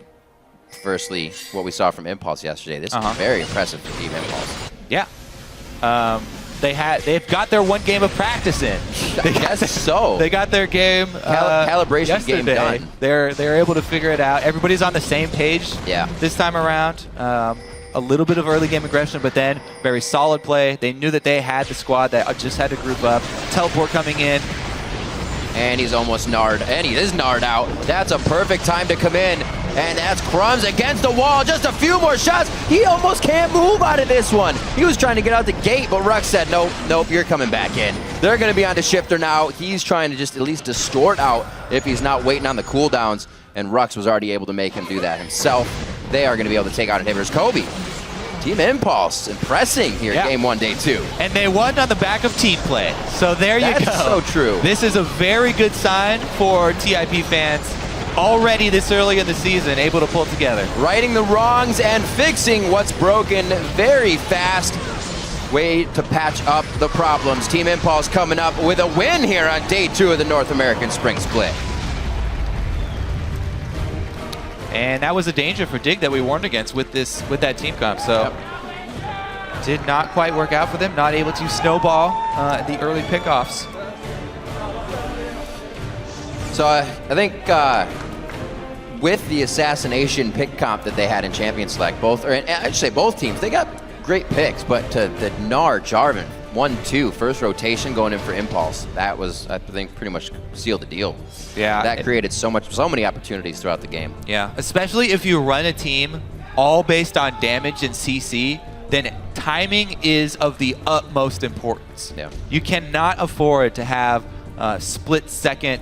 firstly, what we saw from Impulse yesterday, this is very impressive for Team Impulse. Yeah. They've got their one game of practice in. They got their game calibration yesterday. game done. They're able to figure it out. Everybody's on the same page. Yeah. This time around, a little bit of early game aggression, but then very solid play. They knew that they had the squad that just had to group up. Teleport coming in. And he's almost Nard, and he is Nard out. That's a perfect time to come in, and that's Crumbs against the wall. Just a few more shots. He almost can't move out of this one. He was trying to get out the gate, but Rux said, nope, you're coming back in. They're going to be on the shifter now. He's trying to just at least distort out if he's not waiting on the cooldowns, and Rux was already able to make him do that himself. They are going to be able to take out inhibitors. Kobe. Team Impulse impressing here in Game 1, Day 2. And they won on the back of team play. So there you go. That's so true. This is a very good sign for TIP fans already this early in the season, able to pull it together. Righting the wrongs and fixing what's broken very fast. Way to patch up the problems. Team Impulse coming up with a win here on Day 2 of the North American Spring Split. And that was a danger for Dig that we warned against with that team comp. So did not quite work out for them. Not able to snowball the early pickoffs. So I think with the assassination pick comp that they had in Champion Select, I should say both teams, they got great picks. But to the Gnar Jarvan 1-2 first rotation going in for Impulse, that was, I think, pretty much sealed the deal. Yeah, that created so many opportunities throughout the game. Yeah, especially if you run a team all based on damage and CC. then timing is of the utmost importance. Yeah. You cannot afford to have split seconds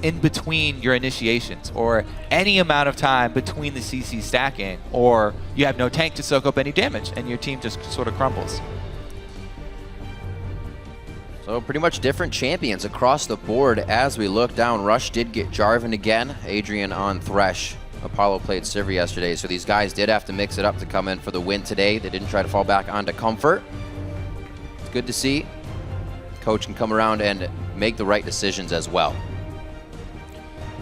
in between your initiations, or any amount of time between the CC stacking, or you have no tank to soak up any damage and your team just sort of crumbles. So pretty much different champions across the board as we look down. Rush did get Jarvan again, Adrian on Thresh. Apollo played Sivir yesterday, so these guys did have to mix it up to come in for the win today. They didn't try to fall back onto Comfort. It's good to see. Coach can come around and make the right decisions as well.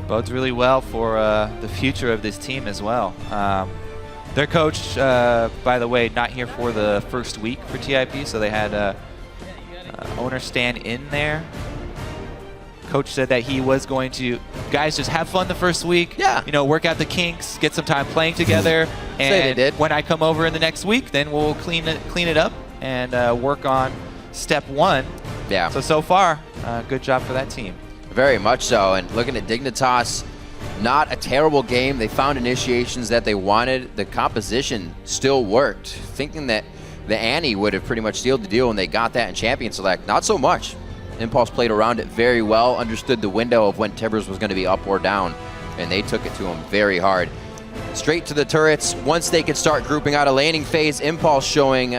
Bodes really well for the future of this team as well. Their coach, by the way, not here for the first week for TIP, so they had owner stand in there. Coach said that he was going to, guys, just have fun the first week. Yeah. You know, work out the kinks, get some time playing together. And they did. When I come over in the next week, then we'll clean it up and work on step one. Yeah. So far, good job for that team. Very much so. And looking at Dignitas, not a terrible game. They found initiations that they wanted. The composition still worked. Thinking that the Annie would have pretty much sealed the deal when they got that in Champion Select. Not so much. Impulse played around it very well, understood the window of when Tibbers was going to be up or down, and they took it to him very hard. Straight to the turrets. Once they could start grouping out a laning phase, Impulse showing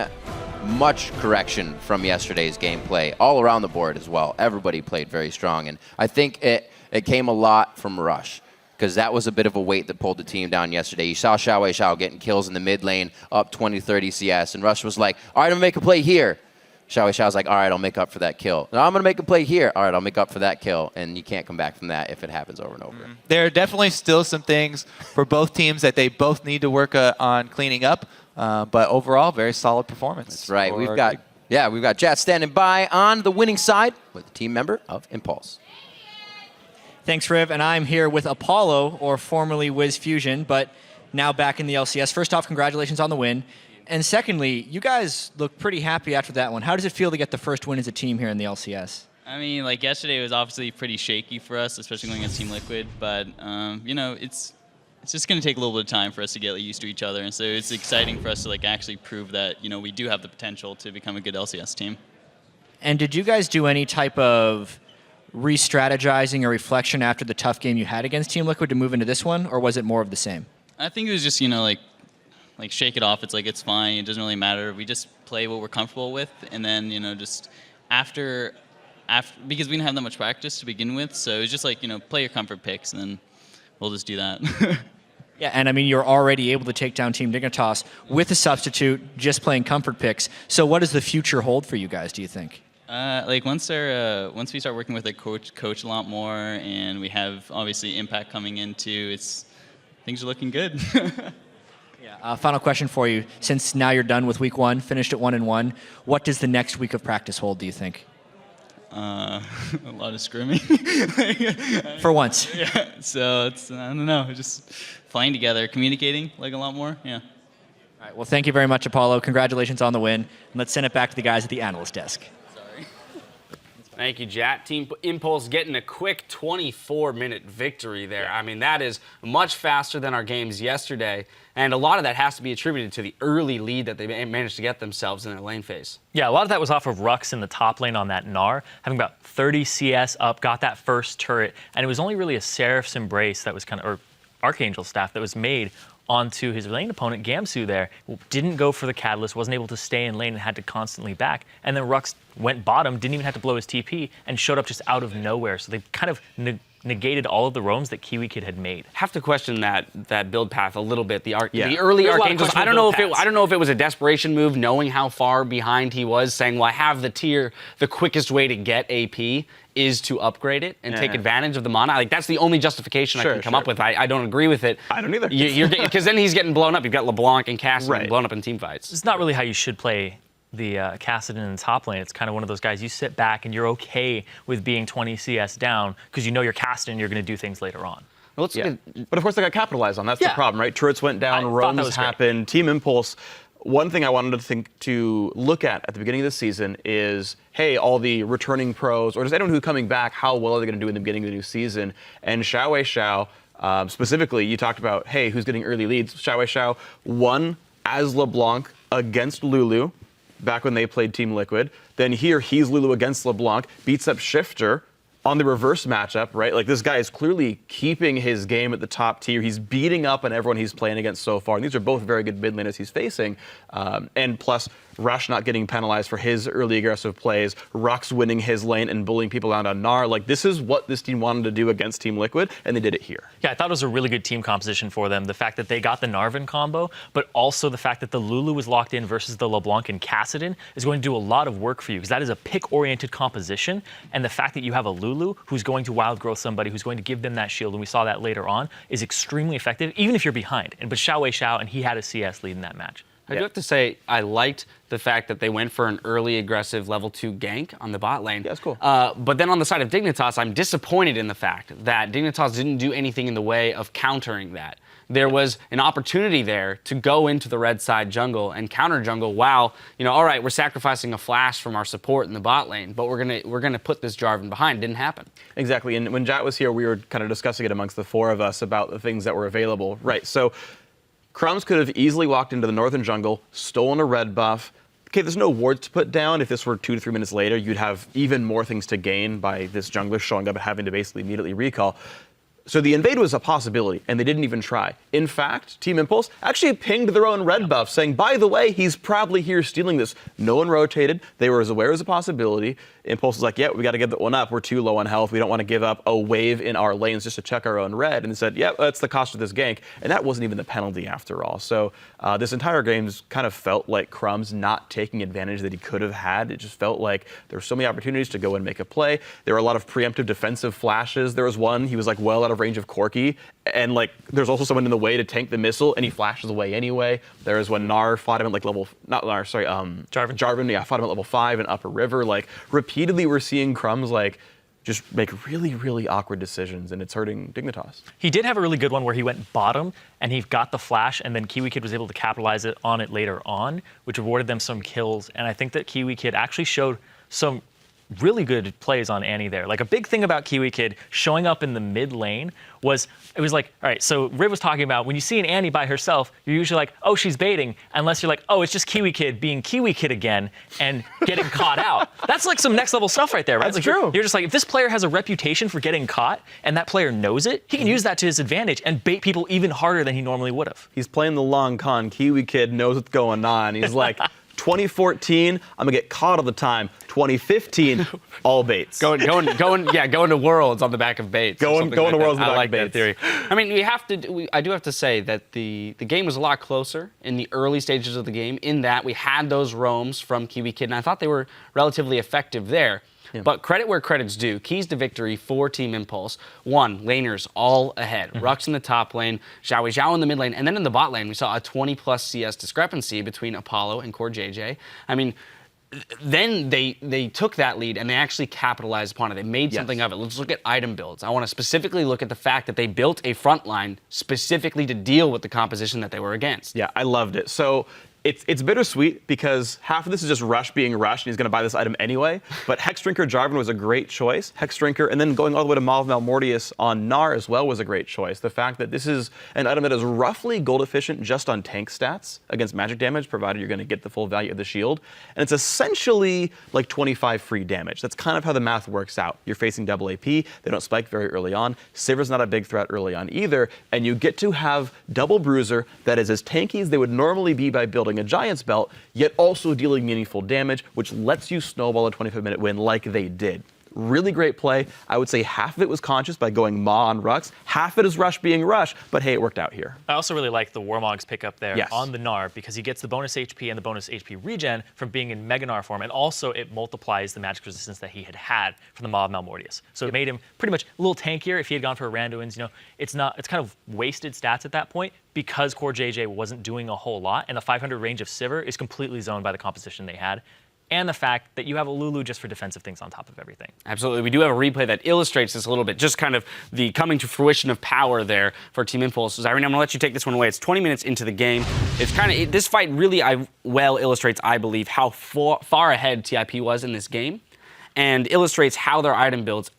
much correction from yesterday's gameplay all around the board as well. Everybody played very strong, and I think it came a lot from Rush, because that was a bit of a weight that pulled the team down yesterday. You saw Xiao getting kills in the mid lane, up 20-30 CS, and Rush was like, all right, I'm going to make a play here. Xiao's like, all right, I'll make up for that kill. No, I'm going to make a play here. All right, I'll make up for that kill. And you can't come back from that if it happens over and over. There are definitely still some things for both teams that they both need to work on cleaning up. But overall, very solid performance. That's right. We've got Jat standing by on the winning side with a team member of Impulse. Thanks, Riv. And I'm here with Apollo, or formerly Wiz Fusion, but now back in the LCS. First off, congratulations on the win. And secondly, you guys look pretty happy after that one. How does it feel to get the first win as a team here in the LCS? I mean, like, yesterday was obviously pretty shaky for us, especially going against Team Liquid. But, you know, it's just going to take a little bit of time for us to get used to each other. And so it's exciting for us to, like, actually prove that, you know, we do have the potential to become a good LCS team. And did you guys do any type of re-strategizing or reflection after the tough game you had against Team Liquid to move into this one, or was it more of the same? I think it was just, you know, like shake it off. It's like, it's fine. It doesn't really matter. We just play what we're comfortable with. And then, you know, just after because we didn't have that much practice to begin with. So it's just like, you know, play your comfort picks and then we'll just do that. Yeah, and I mean, you're already able to take down Team Dignitas with a substitute, just playing comfort picks. So what does the future hold for you guys, do you think? Like once we start working with a coach a lot more, and we have obviously Impact coming in too, things are looking good. Final question for you. Since now you're done with week one, finished at 1-1, what does the next week of practice hold, do you think? A lot of scrimming. For once. Yeah. So it's, I don't know, just playing together, communicating like a lot more. Yeah. All right. Well, thank you very much, Apollo. Congratulations on the win. And let's send it back to the guys at the analyst desk. Thank you, Jat. Team Impulse getting a quick 24-minute victory there. I mean, that is much faster than our games yesterday, and a lot of that has to be attributed to the early lead that they managed to get themselves in their lane phase. Yeah, a lot of that was off of Rux in the top lane on that Gnar, having about 30 CS up, got that first turret, and it was only really a Seraph's Embrace that was or Archangel staff that was made onto his lane opponent, Gamsu there. Didn't go for the Catalyst, wasn't able to stay in lane and had to constantly back. And then Rux went bottom, didn't even have to blow his TP, and showed up just out of nowhere. So they kind of negated all of the roams that Kiwi Kid had made. Have to question that build path a little bit. The early Archangels. I don't know if it was a desperation move, knowing how far behind he was, saying, well, I have the tier. The quickest way to get AP is to upgrade it and take advantage of the mana. Like, that's the only justification I can come up with. I don't agree with it. I don't either. Because then he's getting blown up. You've got LeBlanc and Cassidy getting blown up in team fights. It's not really how you should play the Cassidy in the top lane. It's kind of one of those guys, you sit back and you're okay with being 20 CS down because you know you're Cassidy and you're going to do things later on. But of course they got capitalized on. That's the problem, right? Turrets went down, roams happened, Team Impulse. One thing I wanted to look at the beginning of the season is, hey, all the returning pros, or just anyone who's coming back, how well are they going to do in the beginning of the new season? And Xiao, specifically, you talked about, hey, who's getting early leads? Xiao won as LeBlanc against Lulu back when they played Team Liquid. Then here, he's Lulu against LeBlanc, beats up Shifter on the reverse matchup, right? Like, this guy is clearly keeping his game at the top tier. He's beating up on everyone he's playing against so far. And these are both very good mid laners he's facing. And plus, Rush not getting penalized for his early aggressive plays, Rux winning his lane and bullying people around on Gnar. Like, this is what this team wanted to do against Team Liquid, and they did it here. Yeah, I thought it was a really good team composition for them. The fact that they got the Narvin combo, but also the fact that the Lulu was locked in versus the LeBlanc and Kassadin is going to do a lot of work for you, because that is a pick-oriented composition, and the fact that you have a Lulu who's going to wild growth somebody, who's going to give them that shield, and we saw that later on, is extremely effective, even if you're behind. But Xiao Wei Xiao, and he had a CS lead in that match. I do have to say, I liked the fact that they went for an early aggressive level 2 gank on the bot lane. Yeah, that's cool. But then on the side of Dignitas, I'm disappointed in the fact that Dignitas didn't do anything in the way of countering that. There was an opportunity there to go into the red side jungle and counter jungle while, all right, we're sacrificing a flash from our support in the bot lane, but we're gonna put this Jarvan behind. Didn't happen. Exactly, and when Jat was here, we were kind of discussing it amongst the four of us about the things that were available. Right, so Crumbs could have easily walked into the northern jungle, stolen a red buff. Okay, there's no wards to put down. If this were 2 to 3 minutes later, you'd have even more things to gain by this jungler showing up and having to basically immediately recall. So the invade was a possibility, and they didn't even try. In fact, Team Impulse actually pinged their own red buff, saying, by the way, he's probably here stealing this. No one rotated. They were as aware as a possibility. Impulse was like, yeah, we got to get that one up. We're too low on health. We don't want to give up a wave in our lanes just to check our own red. And they said, yeah, that's the cost of this gank. And that wasn't even the penalty after all. So this entire game kind of felt like Crumbs not taking advantage that he could have had. It just felt like there were so many opportunities to go and make a play. There were a lot of preemptive defensive flashes. There was one, he was like well out of range of Corki. And like, there's also someone in the way to tank the missile, and he flashes away anyway. There was when Gnar fought him at like Jarvan, yeah, fought him at level 5 in Upper River. Like, repeatedly we're seeing Crumbs like just make really, really awkward decisions, and it's hurting Dignitas. He did have a really good one where he went bottom, and he got the flash, and then Kiwi Kid was able to capitalize on it later on, which rewarded them some kills. And I think that Kiwi Kid actually showed some really good plays on Annie there. Like, a big thing about Kiwi Kid showing up in the mid lane was, it was like, all right, so Riv was talking about when you see an Annie by herself, you're usually like, oh, she's baiting, unless you're like, oh, it's just Kiwi Kid being Kiwi Kid again and getting caught out. That's like some next level stuff right there, right? That's like, true. You're just like, if this player has a reputation for getting caught and that player knows it, he can use that to his advantage and bait people even harder than he normally would have. He's playing the long con. Kiwi Kid knows what's going on. He's like, 2014, I'm gonna get caught all the time. 2015, all baits. Going to Worlds on the back of baits. Going to Worlds on the back of baits. I like that theory. I mean, I do have to say that the game was a lot closer in the early stages of the game, in that we had those roams from Kiwi Kid, and I thought they were relatively effective there. Yeah. But credit where credit's due. Keys to victory for Team Impulse. One, laners all ahead. Rux in the top lane, Xiao Wei Xiao in the mid lane, and then in the bot lane, we saw a 20+ CS discrepancy between Apollo and Core JJ. I mean, then they took that lead and they actually capitalized upon it. They made something of it. Let's look at item builds. I want to specifically look at the fact that they built a front line specifically to deal with the composition that they were against. Yeah, I loved it. So it's bittersweet because half of this is just Rush being Rush, and he's going to buy this item anyway. But Hex Drinker Jarvan was a great choice. Hex Drinker, and then going all the way to Maw of Malmortius on Gnar as well was a great choice. The fact that this is an item that is roughly gold efficient just on tank stats against magic damage, provided you're going to get the full value of the shield. And it's essentially like 25 free damage. That's kind of how the math works out. You're facing double AP. They don't spike very early on. Sivir's not a big threat early on either. And you get to have double Bruiser that is as tanky as they would normally be by building a Giant's Belt, yet also dealing meaningful damage, which lets you snowball a 25-minute win like they did. Really great play. I would say half of it was conscious by going Maw on Rux. Half of it is Rush being Rush, but hey, it worked out here. I also really like the Warmog's pickup there on the Gnar, because he gets the bonus HP and the bonus HP regen from being in Mega Gnar form, and also it multiplies the magic resistance that he had from the Maw of Malmortius. So it made him pretty much a little tankier. If he had gone for a Randuin's, it's kind of wasted stats at that point, because Core JJ wasn't doing a whole lot, and the 500 range of Sivir is completely zoned by the composition they had. And the fact that you have a Lulu just for defensive things on top of everything. Absolutely. We do have a replay that illustrates this a little bit, just kind of the coming to fruition of power there for Team Impulse. Irene, I'm going to let you take this one away. It's 20 minutes into the game. It's this fight really well illustrates, I believe, how far ahead TIP was in this game, and illustrates how their item builds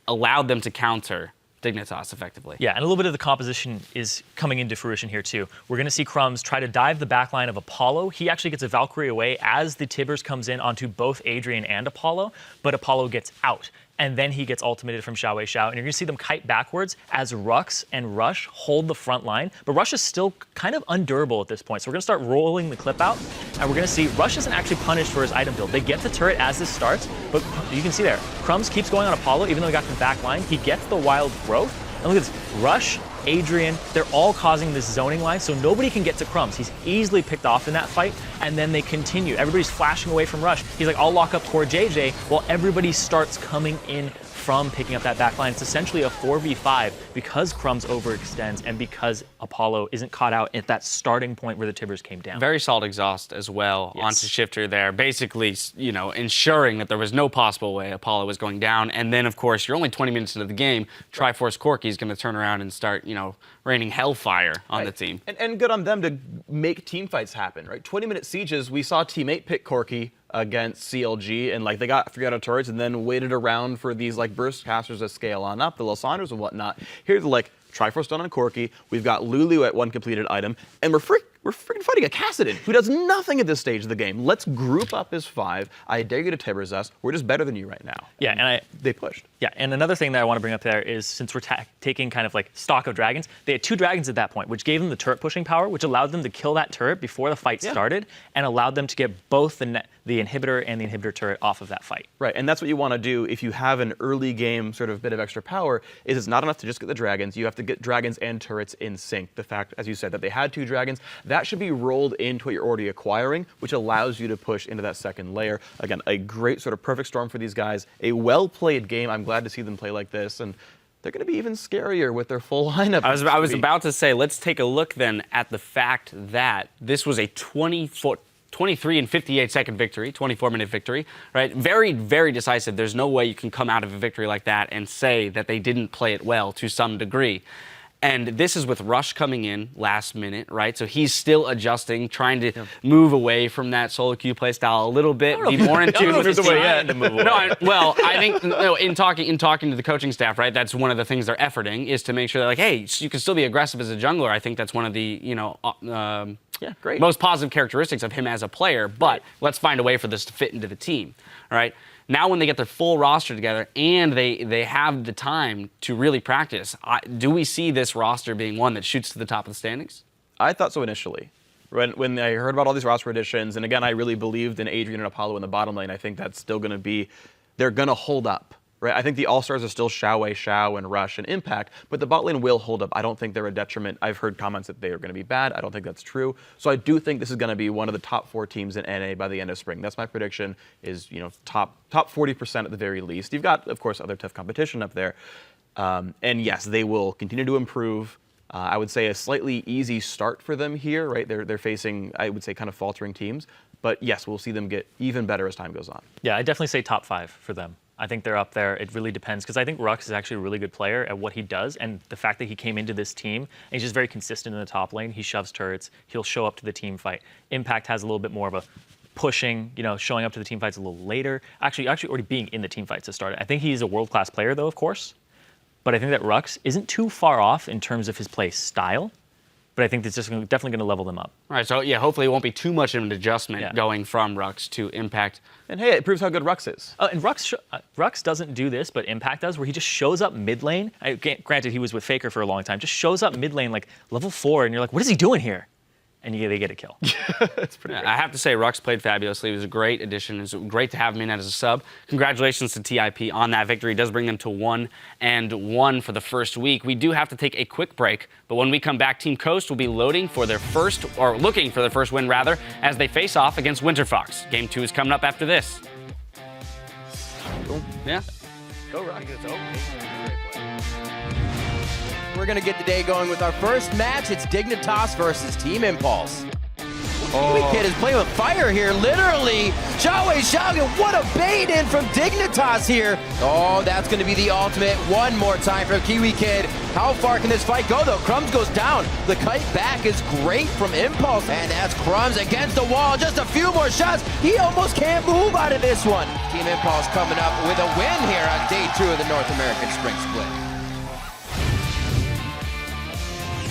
allowed them to counter Dignitas effectively. Yeah, and a little bit of the composition is coming into fruition here too. We're going to see Crumbs try to dive the backline of Apollo. He actually gets a Valkyrie away as the Tibbers comes in onto both Adrian and Apollo, but Apollo gets out. And then he gets ultimated from Xiao Wei Xiao. And you're going to see them kite backwards as Rux and Rush hold the front line. But Rush is still kind of undurable at this point. So we're going to start rolling the clip out. And we're going to see Rush isn't actually punished for his item build. They get the turret as this starts. But you can see there, Crumbs keeps going on Apollo, even though he got the back line. He gets the wild growth. And look at this. Rush, Adrian, they're all causing this zoning line, so nobody can get to Crumbs. He's easily picked off in that fight, and then they continue. Everybody's flashing away from Rush. He's like, I'll lock up Core JJ, while everybody starts coming in from picking up that back line. It's essentially a 4v5 because Crumbs overextends and because Apollo isn't caught out at that starting point where the Tibbers came down. Very solid exhaust as well onto Shifter there, basically, you know, ensuring that there was no possible way Apollo was going down. And then, of course, you're only 20 minutes into the game. Triforce Corky's going to turn around and start, you know, raining hellfire on the team. And good on them to make team fights happen, right? 20-minute sieges, we saw Team 8 pick Corky against CLG, and like they got 3 out of turrets and then waited around for these like burst casters to scale on up, the Lysandros and whatnot. Here's like Triforce done on Corky, we've got Lulu at 1 completed item, and we're freaking fighting a Kassadin who does nothing at this stage of the game. Let's group up as 5. I dare you to Tibbers us. We're just better than you right now. Yeah, and they pushed. Yeah, and another thing that I want to bring up there is since we're taking kind of like stock of dragons, they had 2 dragons at that point, which gave them the turret pushing power, which allowed them to kill that turret before the fight started, and allowed them to get both the inhibitor and the inhibitor turret off of that fight. Right, and that's what you want to do if you have an early game sort of bit of extra power, is it's not enough to just get the dragons, you have to get dragons and turrets in sync. The fact, as you said, that they had 2 dragons, that should be rolled into what you're already acquiring, which allows you to push into that second layer. Again, a great sort of perfect storm for these guys, a well-played game. I'm glad to see them play like this, and they're going to be even scarier with their full lineup. I was about to say, let's take a look then at the fact that this was a 23 and 58 second victory, 24-minute victory, right? Very, very decisive. There's no way you can come out of a victory like that and say that they didn't play it well to some degree. And this is with Rush coming in last minute, right? So he's still adjusting, trying to move away from that solo queue play style a little bit, be more in tune with his team. I think in talking to the coaching staff, right? That's one of the things they're efforting is to make sure that like, hey, you can still be aggressive as a jungler. I think that's one of the most positive characteristics of him as a player. But let's find a way for this to fit into the team, all right? Now when they get their full roster together and they have the time to really practice, do we see this roster being one that shoots to the top of the standings? I thought so initially. When I heard about all these roster additions, and again, I really believed in Adrian and Apollo in the bottom lane, I think that's still going to be, they're going to hold up. Right? I think the All-Stars are still Xiao Wei Xiao and Rush and Impact, but the bot lane will hold up. I don't think they're a detriment. I've heard comments that they are going to be bad. I don't think that's true. So I do think this is going to be one of the top 4 teams in NA by the end of spring. That's my prediction, is top 40% at the very least. You've got, of course, other tough competition up there. And yes, they will continue to improve. I would say a slightly easy start for them here, right? They're facing, I would say, kind of faltering teams. But yes, we'll see them get even better as time goes on. Yeah, I'd definitely say top 5 for them. I think they're up there. It really depends because I think Rux is actually a really good player at what he does, and the fact that he came into this team and he's just very consistent in the top lane. He shoves turrets. He'll show up to the team fight. Impact has a little bit more of a pushing, showing up to the team fights a little later. Actually already being in the team fights to start. I think he's a world-class player though, of course, but I think that Rux isn't too far off in terms of his play style. But I think it's just definitely going to level them up. All right, so yeah, hopefully it won't be too much of an adjustment going from Rux to Impact. And hey, it proves how good Rux is. And Rux doesn't do this, but Impact does, where he just shows up mid lane. Granted, he was with FLICKR for a long time. Just shows up mid lane like level 4, and you're like, what is he doing here? And they get a kill. That's pretty great. I have to say, Rux played fabulously. It was a great addition. It was great to have him in as a sub. Congratulations to TIP on that victory. It does bring them to 1-1 for the first week. We do have to take a quick break, but when we come back, Team Coast will be looking for their first win, rather, as they face off against Winterfox. Game 2 is coming up after this. Yeah. Go Rux. We're going to get the day going with our first match. It's Dignitas versus Team Impulse. Kiwi Kid is playing with fire here, literally. Xiao Wei Xiao, what a bait in from Dignitas here. Oh, that's going to be the ultimate one more time from Kiwi Kid. How far can this fight go, though? Crumbs goes down. The kite back is great from Impulse. And that's Crumbs against the wall. Just a few more shots. He almost can't move out of this one. Team Impulse coming up with a win here on day 2 of the North American Spring Split.